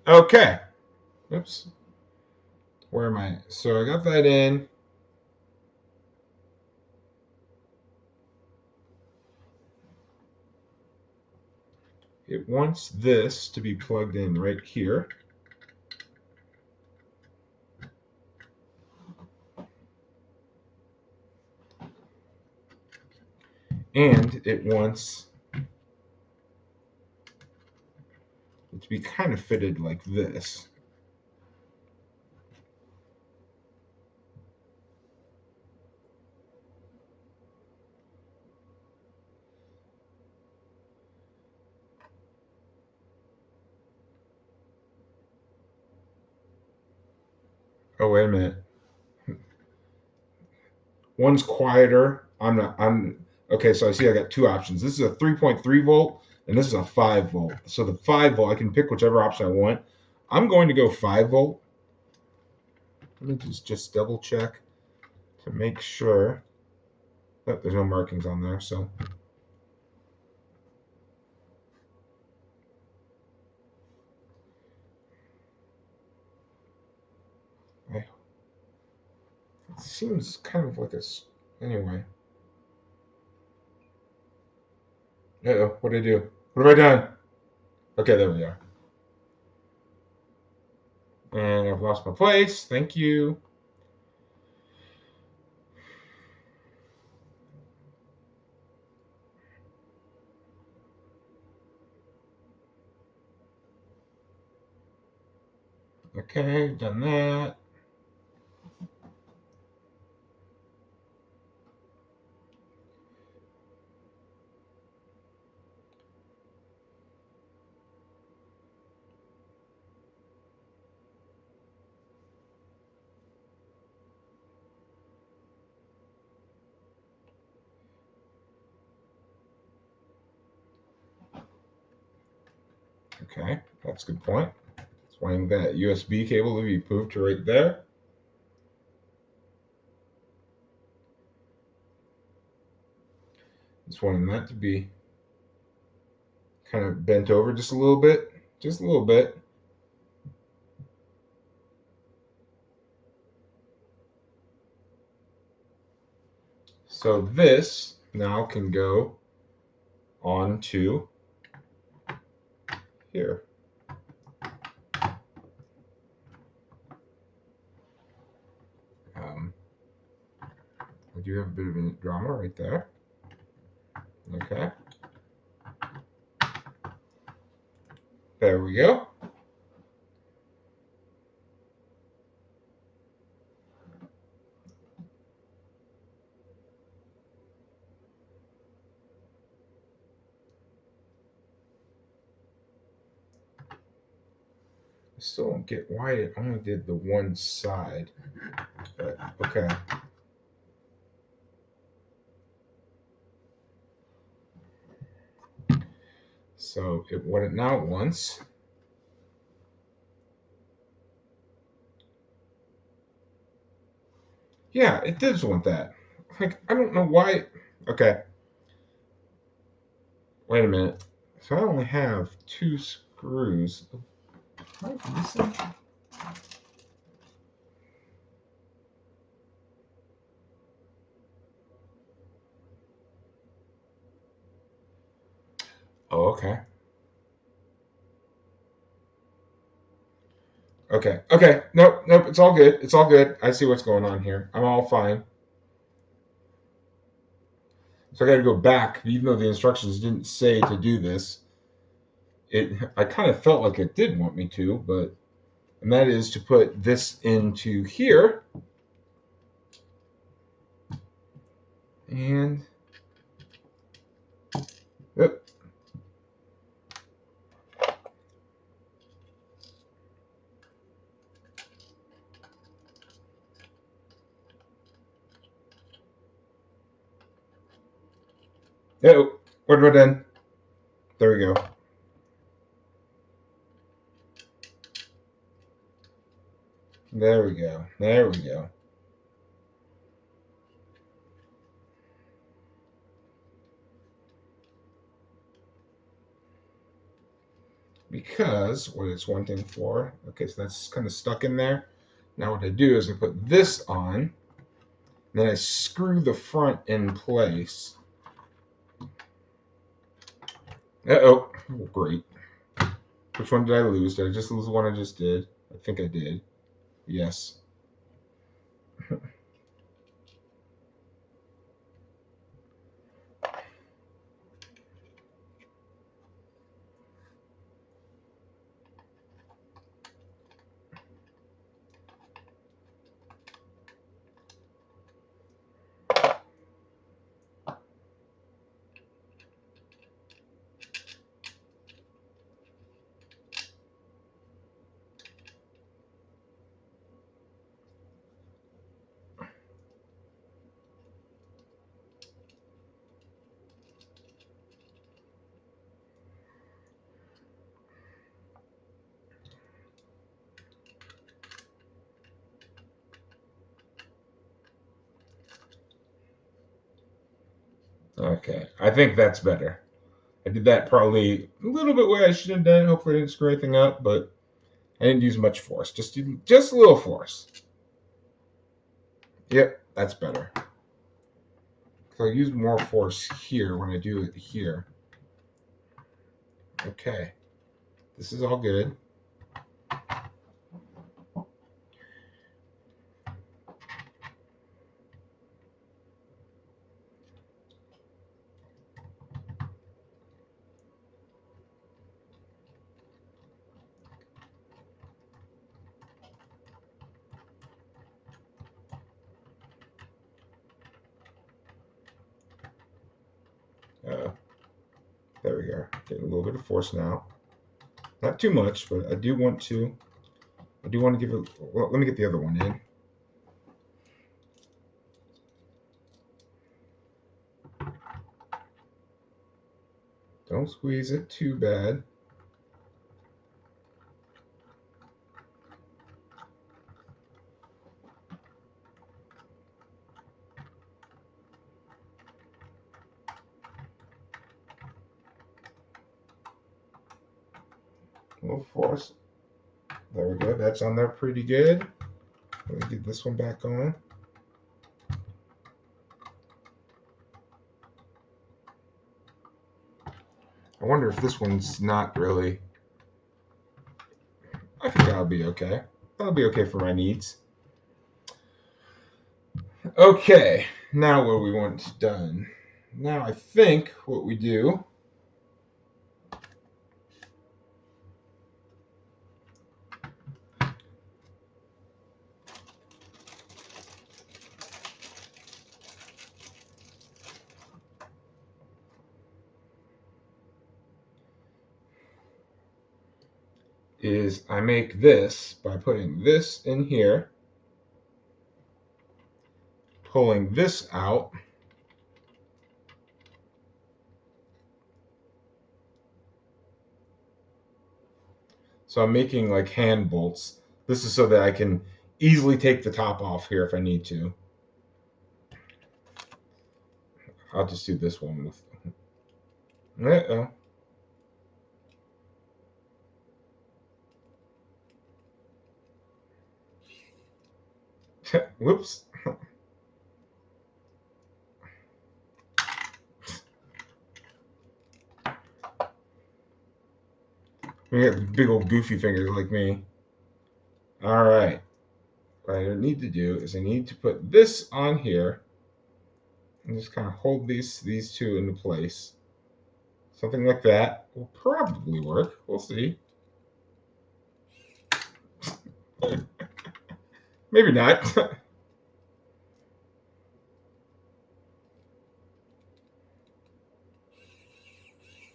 Okay. Oops. Where am I? So I got that in. It wants this to be plugged in right here. And it wants it to be kind of fitted like this. Oh, wait a minute. One's quieter. I'm okay. So I see I got two options. This is a 3.3 volt, and this is a 5 volt. So the 5 volt, I can pick whichever option I want. I'm going to go 5 volt. Let me just double check to make sure that there's no markings on there. So it seems kind of like this. Anyway. Uh-oh, what did I do? What have I done? Okay, there we are. And I've lost my place. Thank you. Okay, done that. Okay, that's a good point. Just wanting that USB cable to be moved to right there. Just wanting that to be kind of bent over just a little bit. Just a little bit. So this now can go on to here. I do have a bit of a drama right there. Okay. There we go. still don't get why it only did the one side, but okay. So it what it now wants. Yeah, it does want that. Like, I don't know why. Okay, wait a minute. So I only have 2 screws. Am I missing? Oh, okay. Okay. Okay. Nope. Nope. It's all good. It's all good. I see what's going on here. I'm all fine. So I got to go back, even though the instructions didn't say to do this. I kind of felt like it did want me to, but and that is to put this into here and yep. Oh, what have I done? There we go. There we go. There we go. Because what it's wanting for, okay, so that's kind of stuck in there. Now what I do is I put this on, then I screw the front in place. Oh, great. Which one did I lose? Did I just lose the one I just did? I think I did. Yes. Okay. I think that's better. I did that probably a little bit way I should have done. Hopefully I didn't screw anything up, but I didn't use much force. Just a little force. Yep, that's better. So I use more force here when I do it here. Okay. This is all good. Uh, there we go. Getting a little bit of force now. Not too much, but I do want to. I do want to give it. Well, let me get the other one in. Don't squeeze it too bad. A little force. There we go. That's on there pretty good. Let me get this one back on. I wonder if this one's not really. I think that'll be okay. That'll be okay for my needs. Okay, now what we want done. Now I think what we do. is I make this by putting this in here, pulling this out, so I'm making like hand bolts. This is so that I can easily take the top off here if I need to. I'll just do this one with. Uh-oh. Whoops. We got big old goofy fingers like me. All right. What I need to do is I need to put this on here and just kind of hold these two into place. Something like that will probably work. We'll see. Maybe not.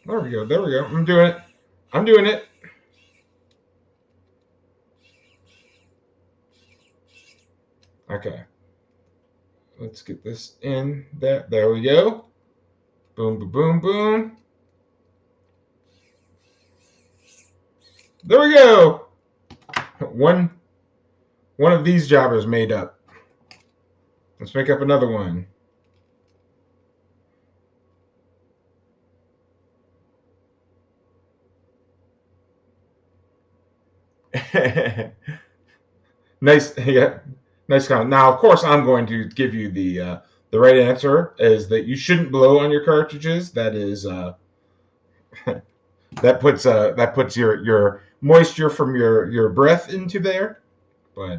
There we go. There we go. I'm doing it. I'm doing it. Okay. Let's get this in. There we go. Boom, boom, boom, boom. There we go. One of these jobbers made up. Let's make up another one. Nice, yeah, nice comment. Now, of course, I'm going to give you the right answer is that you shouldn't blow on your cartridges. That is that puts your moisture from your breath into there. But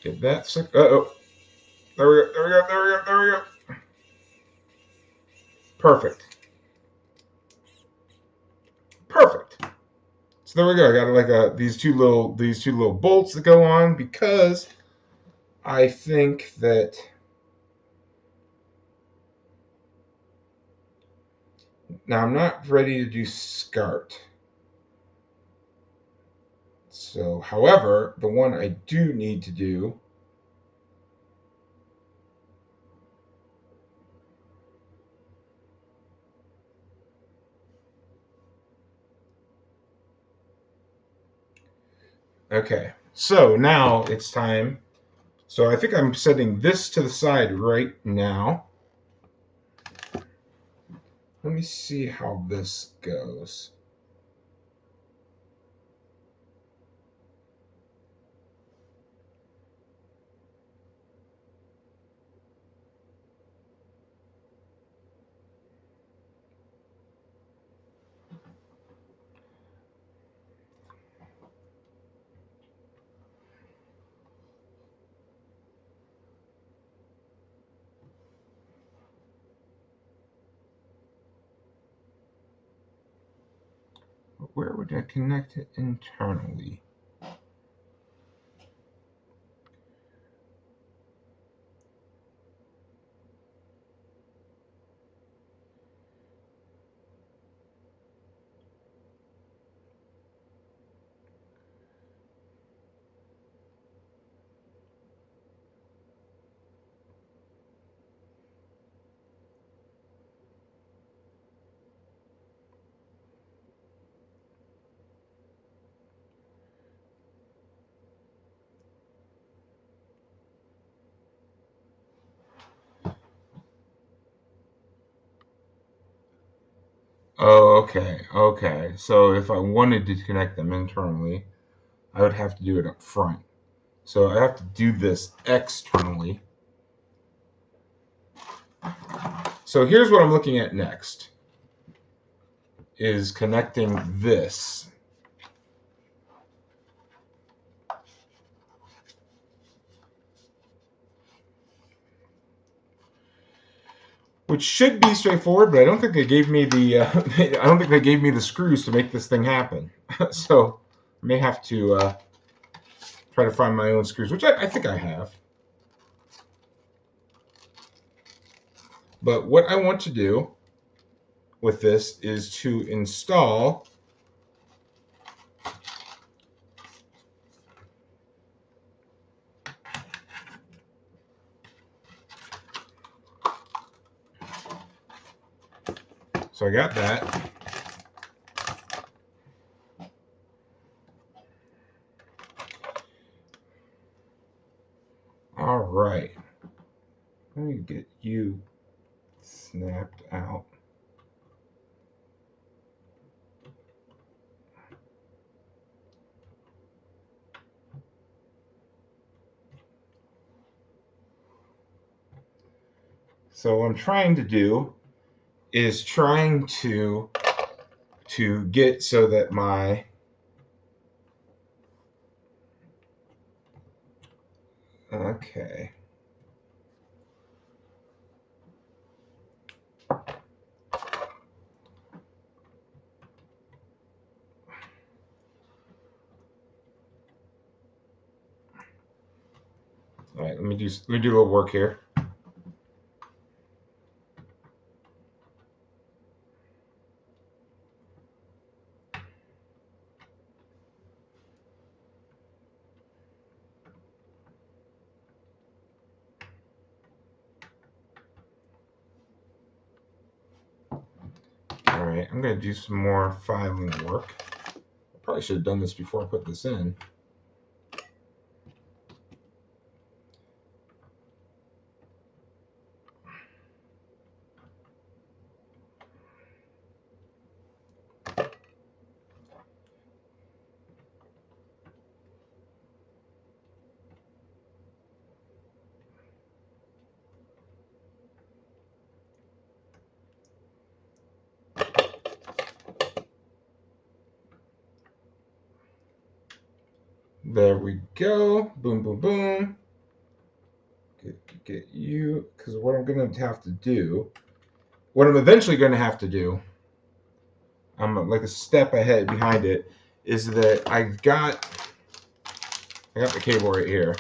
get that. Uh-oh. There we go. There we go. There we go. There we go. Perfect. Perfect. So there we go. I got like these two little bolts that go on because I think that now I'm not ready to do SCART. So, however, the one I do need to do okay. So now it's time. So I think I'm setting this to the side right now. Let me see how this goes. Where would I connect it internally? Oh, okay, okay. So if I wanted to connect them internally, I would have to do it up front. So I have to do this externally. So here's what I'm looking at next, is connecting this. Which should be straightforward, but I don't think they gave me the I don't think they gave me the screws to make this thing happen. So I may have to try to find my own screws, which I think I have. But what I want to do with this is to install so I got that. All right. Let me get you snapped out. So what I'm trying to do is trying to get so that my okay. All right, let me do a little work here. All right, I'm going to do some more filing work. I probably should have done this before I put this in. There we go. Boom, boom, boom. Get you, because what I'm going to have to do, what I'm eventually going to have to do, I'm like a step ahead behind it, is that I got the cable right here.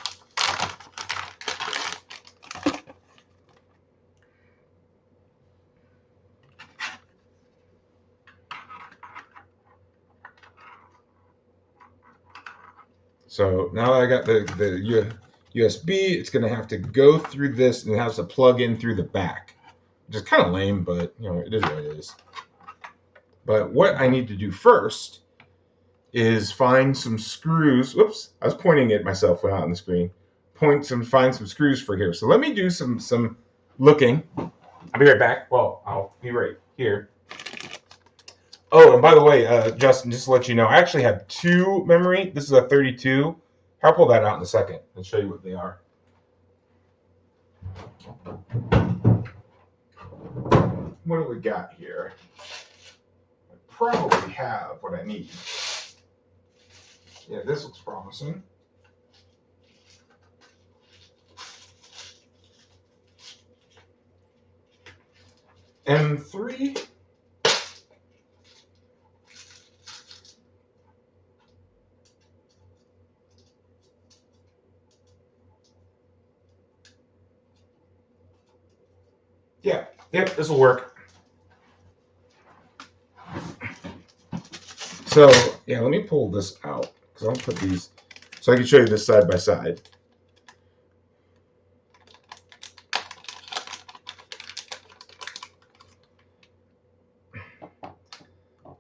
So now that I got the USB, it's going to have to go through this, and it has to plug in through the back, which is kind of lame, but you know, it is what it is. But what I need to do first is find some screws. Whoops, I was pointing at myself when out on the screen. Find some screws for here. So let me do some looking. I'll be right back. Well, I'll be right here. Oh, and by the way, Justin, just to let you know, I actually have two memory. This is a 32. I'll pull that out in a second and show you what they are. What do we got here? I probably have what I need. Yeah, this looks promising. M3. Yeah, yep, this will work. So, yeah, let me pull this out, because I'll put these, so I can show you this side by side.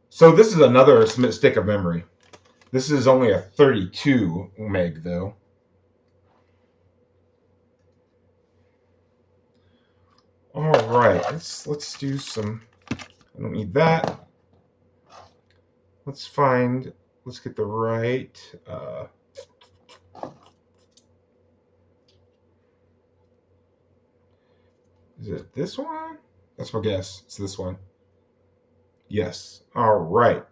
So this is another stick of memory. This is only a 32 meg, though. All right, let's do some, I don't need that. Let's get the right, is it this one? That's my guess. It's this one. Yes. All right.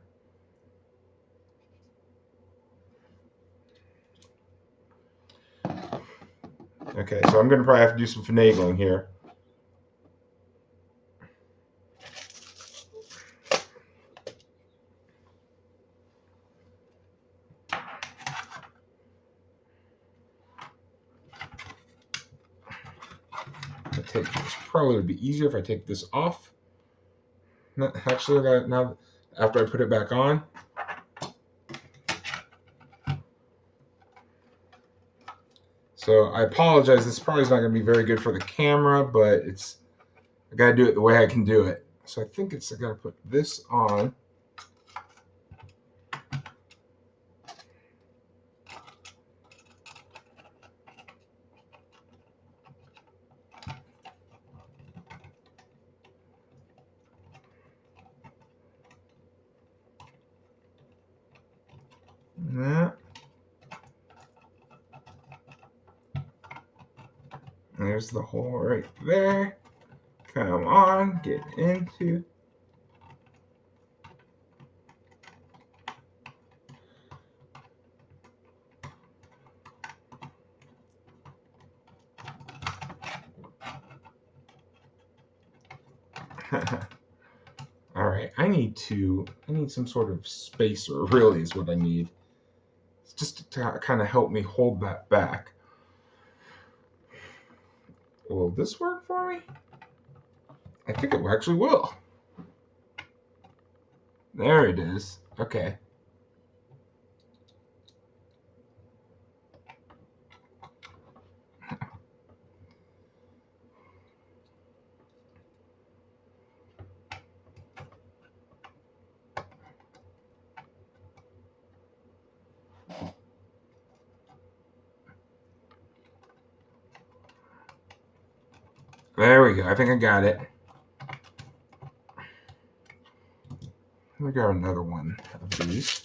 Okay, so I'm going to probably have to do some finagling here. probably would be easier if I take this off. Actually, now after I put it back on. So I apologize. This probably is not going to be very good for the camera, but I got to do it the way I can do it. So I think I got to put this on. That. There's the hole right there. Come on, get into. All right, I need some sort of spacer, really is what I need. It's just to kind of help me hold that back. Will this work for me? I think it actually will. There it is. Okay. There we go. I think I got it. Let me grab another one of these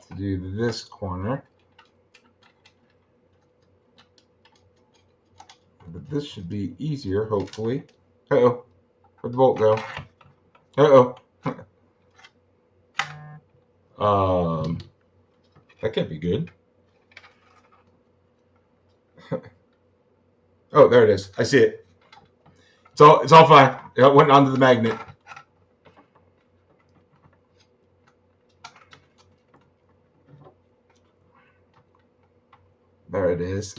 to do this corner. But this should be easier, hopefully. Uh-oh. Where'd the bolt go? Uh-oh. That can't be good. Oh, there it is. I see it. It's all fine. It went onto the magnet. There it is.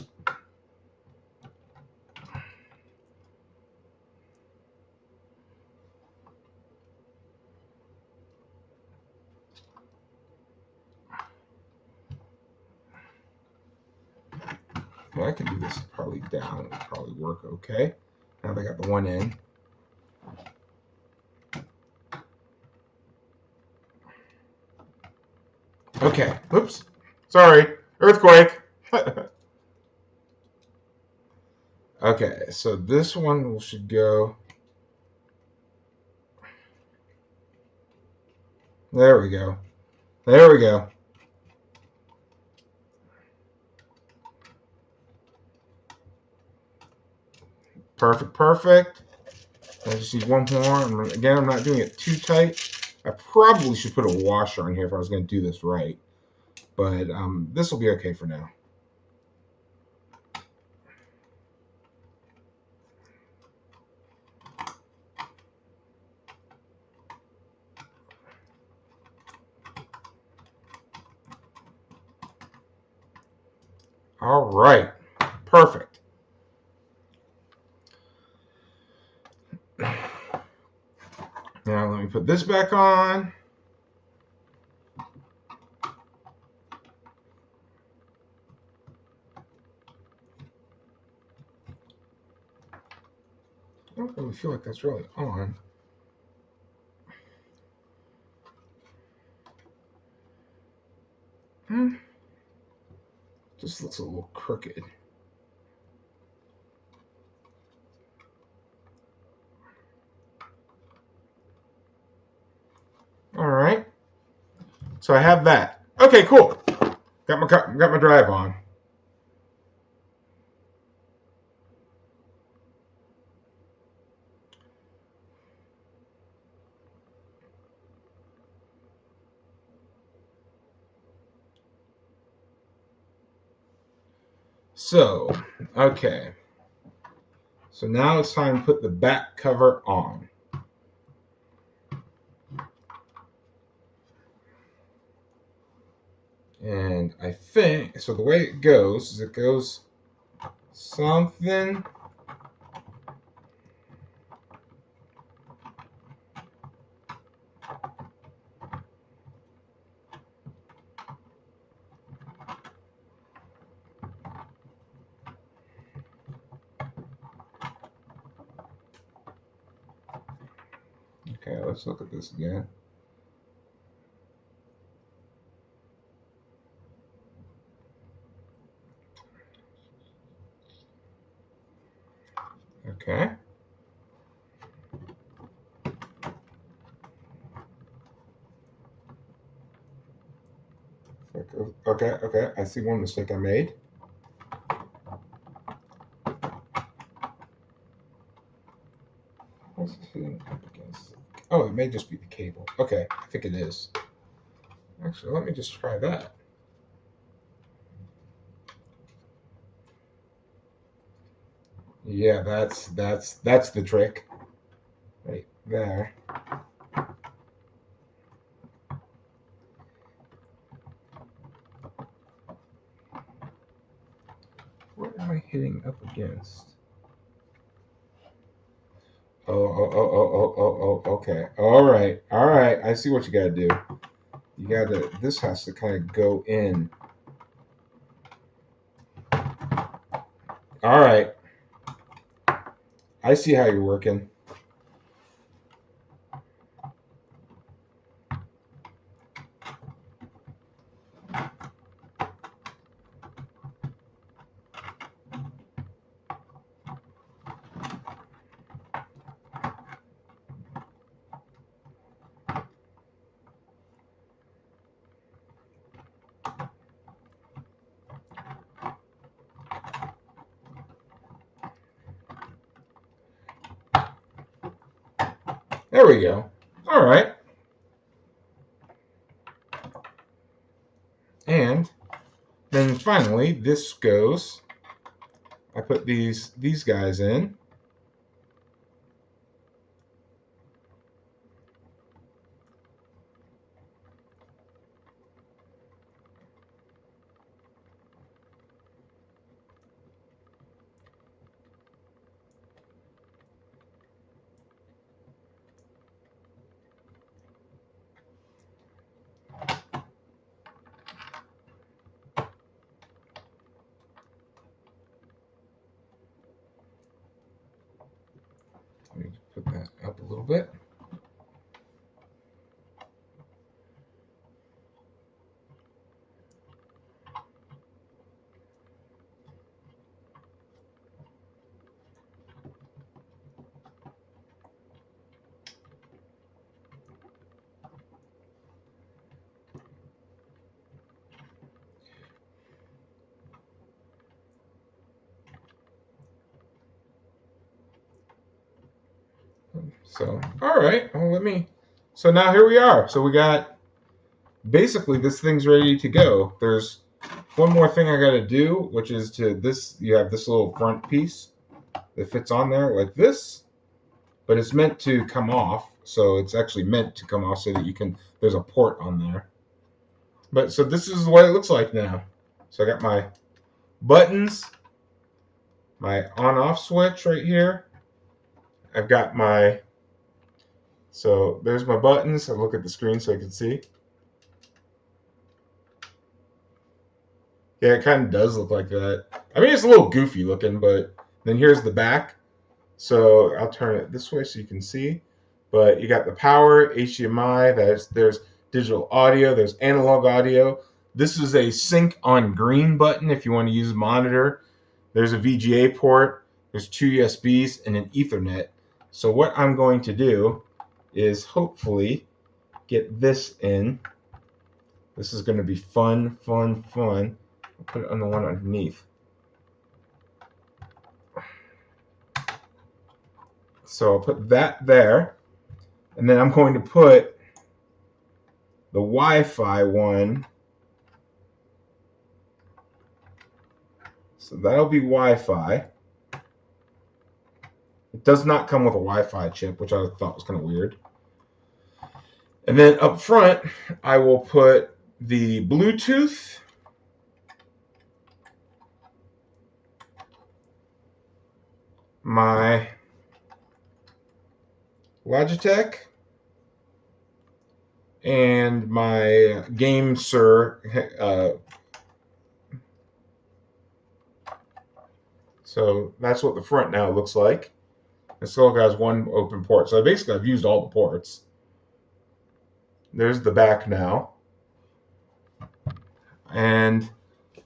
Okay, I can do this probably down. It'll probably work okay. Now they got the one in. Okay. Oops. Sorry. Earthquake. Okay, so this one should go. There we go. There we go. Perfect, perfect. I just need one more. And again, I'm not doing it too tight. I probably should put a washer on here if I was going to do this right. But this will be okay for now. All right. Perfect. Now let me put this back on. I don't really feel like that's really on. Just looks a little crooked. All right. So I have that. Okay, cool. Got my drive on. So, okay. So now it's time to put the back cover on. And I think, so the way it goes is it goes something. Okay, let's look at this again. Okay. Okay. I see one mistake I made. What's this hitting up against? Oh, it may just be the cable. Okay, I think it is. Actually, let me just try that. Yeah, that's the trick. Right there. What am I hitting up against? Okay. All right. I see what you gotta do. You gotta. This has to kind of go in. All right. I see how you're working. There we go. All right. And then finally, this goes. I put these guys in. Let me put that up a little bit. So, all right. Well, let me. So now here we are. So we got basically this thing's ready to go. There's one more thing I got to do, which is to this. You have this little front piece that fits on there like this, but it's meant to come off. So it's actually meant to come off so that you can. There's a port on there. But so this is what it looks like now. So I got my buttons, my on-off switch right here. I've got my. So there's my buttons. I look at the screen so I can see. Yeah, it kind of does look like that. I mean, it's a little goofy looking, but then here's the back. So I'll turn it this way so you can see. But you got the power, HDMI, there's digital audio, there's analog audio. This is a sync on green button if you want to use a monitor. There's a VGA port, there's two USBs, and an Ethernet. So what I'm going to do is hopefully get this in. This is going to be fun. I'll put it on the one underneath. So I'll put that there. And then I'm going to put the Wi-Fi one. So that'll be Wi-Fi. It does not come with a Wi-Fi chip, which I thought was kind of weird. And then up front, I will put the Bluetooth. my Logitech and my GameSir. So that's what the front now looks like. It still has one open port. So basically I've used all the ports. There's the back now. And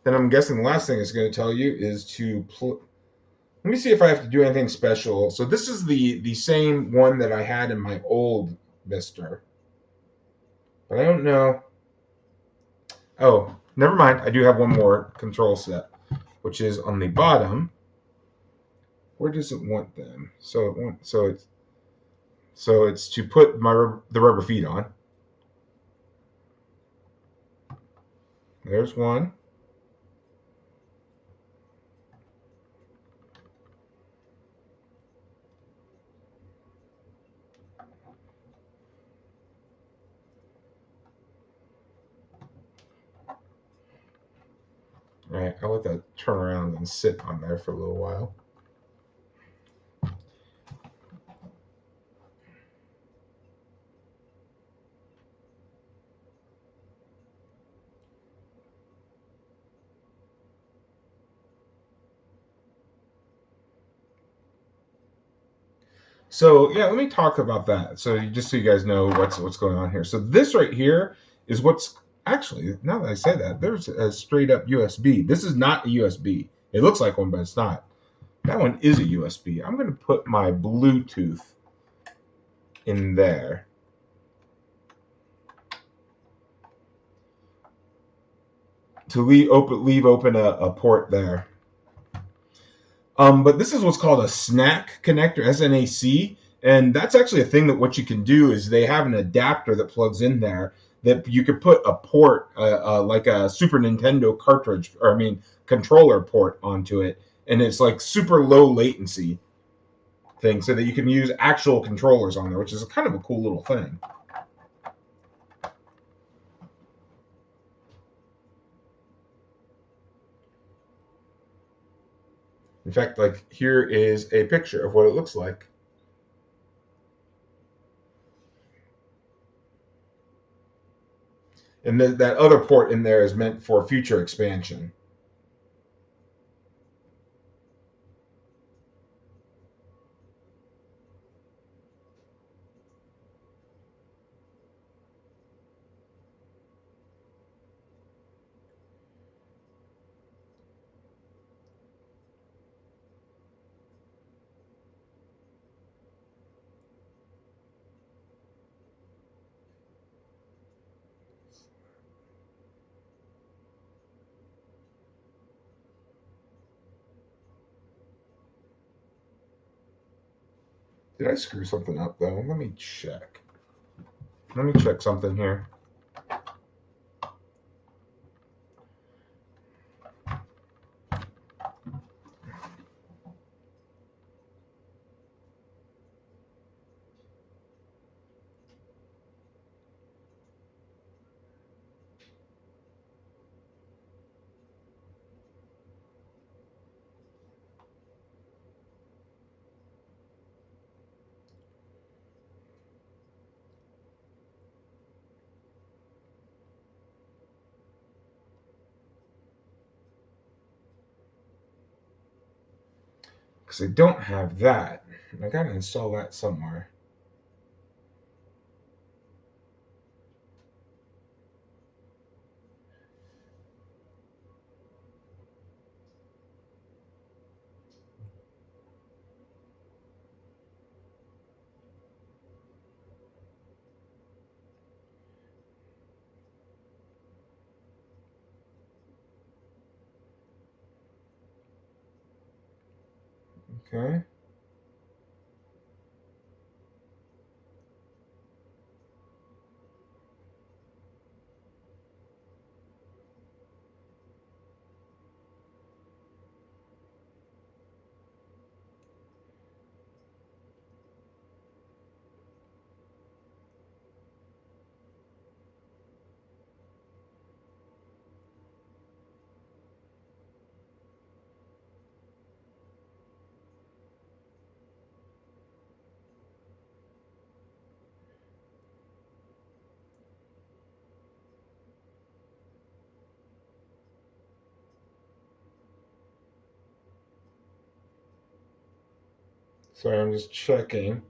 then I'm guessing the last thing it's going to tell you is to let me see if I have to do anything special. So this is the same one that I had in my old MISTer. But I don't know. Oh, never mind. I do have one more control set, which is on the bottom. Where does it want them? So it's to put the rubber feet on. There's one. All right, I'll let that turn around and sit on there for a little while. So yeah, let me talk about that. So just so you guys know what's going on here. So this right here is what's actually, now that I say that, there's a straight up USB. This is not a USB. It looks like one, but it's not. That one is a USB. I'm going to put my Bluetooth in there. To leave open a port there. But this is what's called a SNAC connector, SNAC, and that's actually a thing that what you can do is they have an adapter that plugs in there that you could put a port, like a Super Nintendo cartridge, or I mean controller port onto it, and it's like super low latency thing, so that you can use actual controllers on there, which is kind of a cool little thing. In fact, like here is a picture of what it looks like. And that other port in there is meant for future expansion. Did I screw something up though? Let me check. Let me check something here. Because I don't have that. I gotta install that somewhere. Okay. Sorry, I'm just checking.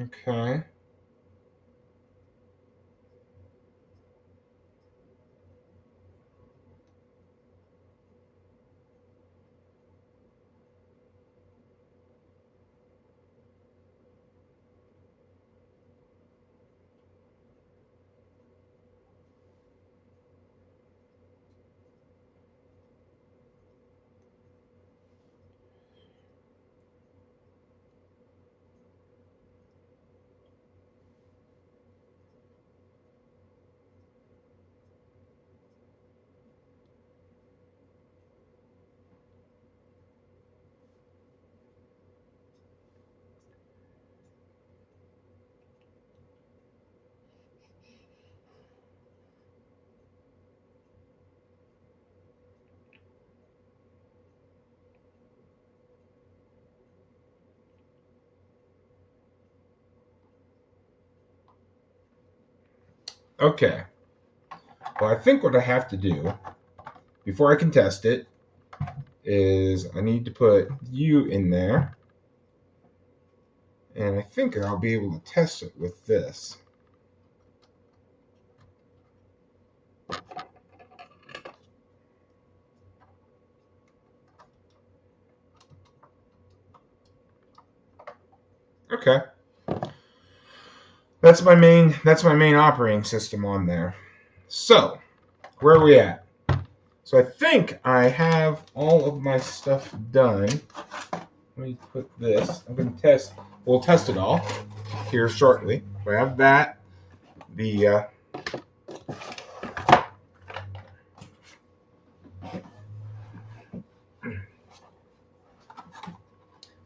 Okay. Okay. Well, I think what I have to do before I can test it is I need to put you in there. And I think I'll be able to test it with this. Okay. That's my main operating system on there. So, where are we at? So I think I have all of my stuff done. Let me put this. I'm going to test. We'll test it all here shortly. So I have that. The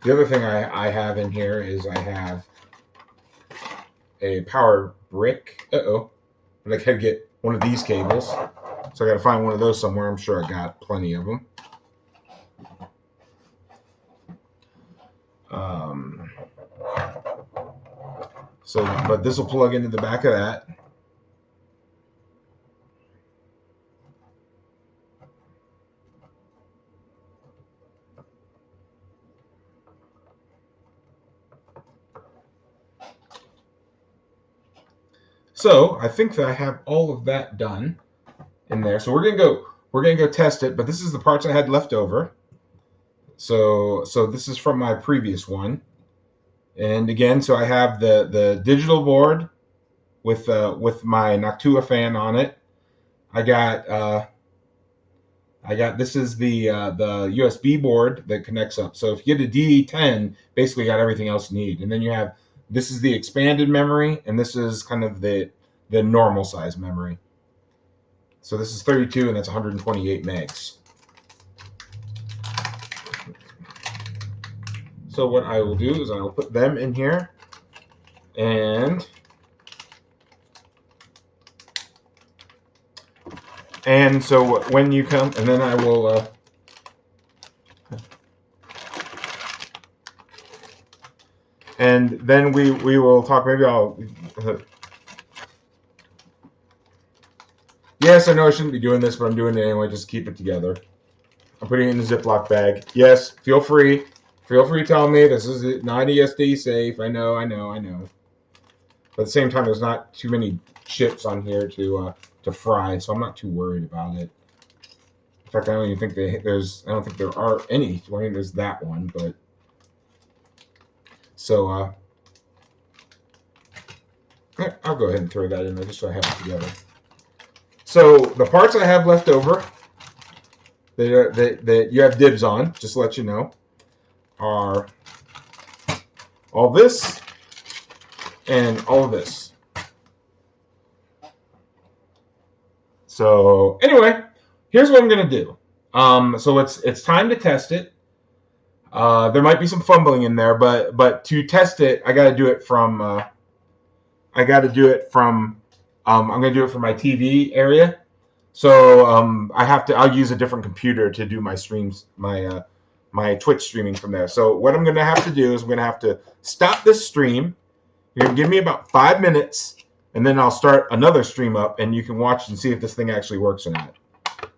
other thing I have in here is I have a power brick. But I gotta get one of these cables. So I gotta find one of those somewhere. I'm sure I got plenty of them. But this will plug into the back of that. So I think that I have all of that done in there. So we're gonna go test it. But this is the parts I had left over. So this is from my previous one. And again, so I have the digital board with my Noctua fan on it. I got this is the USB board that connects up. So if you get a D10, basically you got everything else you need. And then you have this is the expanded memory, and this is kind of the normal size memory. So this is 32, and that's 128 megs. So what I will do is I will put them in here, and so when you come, and then I will. And then we will talk. Maybe I'll. Yes, I know I shouldn't be doing this, but I'm doing it anyway. Just keep it together. I'm putting it in a Ziploc bag. Yes, feel free. Feel free to tell me this is not ESD safe. I know. But at the same time, there's not too many chips on here to fry, so I'm not too worried about it. In fact, I don't even think I don't think there are any. I mean, there's that one, but so I'll go ahead and throw that in there just so I have it together. So the parts I have left over that you have dibs on, just to let you know, are all this and all of this. So anyway, here's what I'm gonna do. So it's time to test it. There might be some fumbling in there, but to test it, I got to do it from. I got to do it from. I'm gonna do it from my TV area. So I have to. I'll use a different computer to do my streams, my Twitch streaming from there. So what I'm gonna have to do is I'm gonna have to stop this stream. You're gonna give me about 5 minutes, and then I'll start another stream up, and you can watch and see if this thing actually works or not.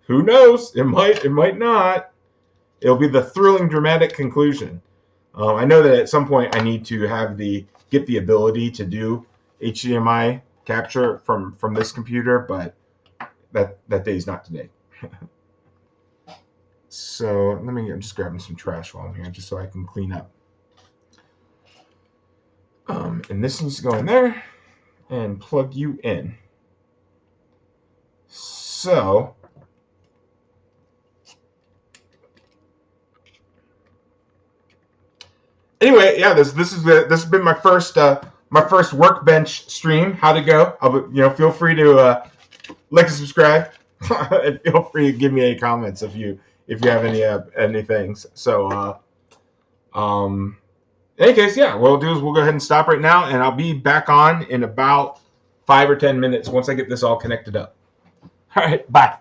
Who knows? It might. It might not. It'll be the thrilling, dramatic conclusion. I know that at some point I need to get the ability to do HDMI capture from this computer, but that day's not today. So I'm just grabbing some trash while I'm here, just so I can clean up. And this needs to go in there and plug you in. So anyway, yeah, this has been my first workbench stream. How'd it go? Feel free to like and subscribe, and feel free to give me any comments if you have any things. So in any case, yeah, what we'll do is we'll go ahead and stop right now, and I'll be back on in about 5 or 10 minutes once I get this all connected up. All right, bye.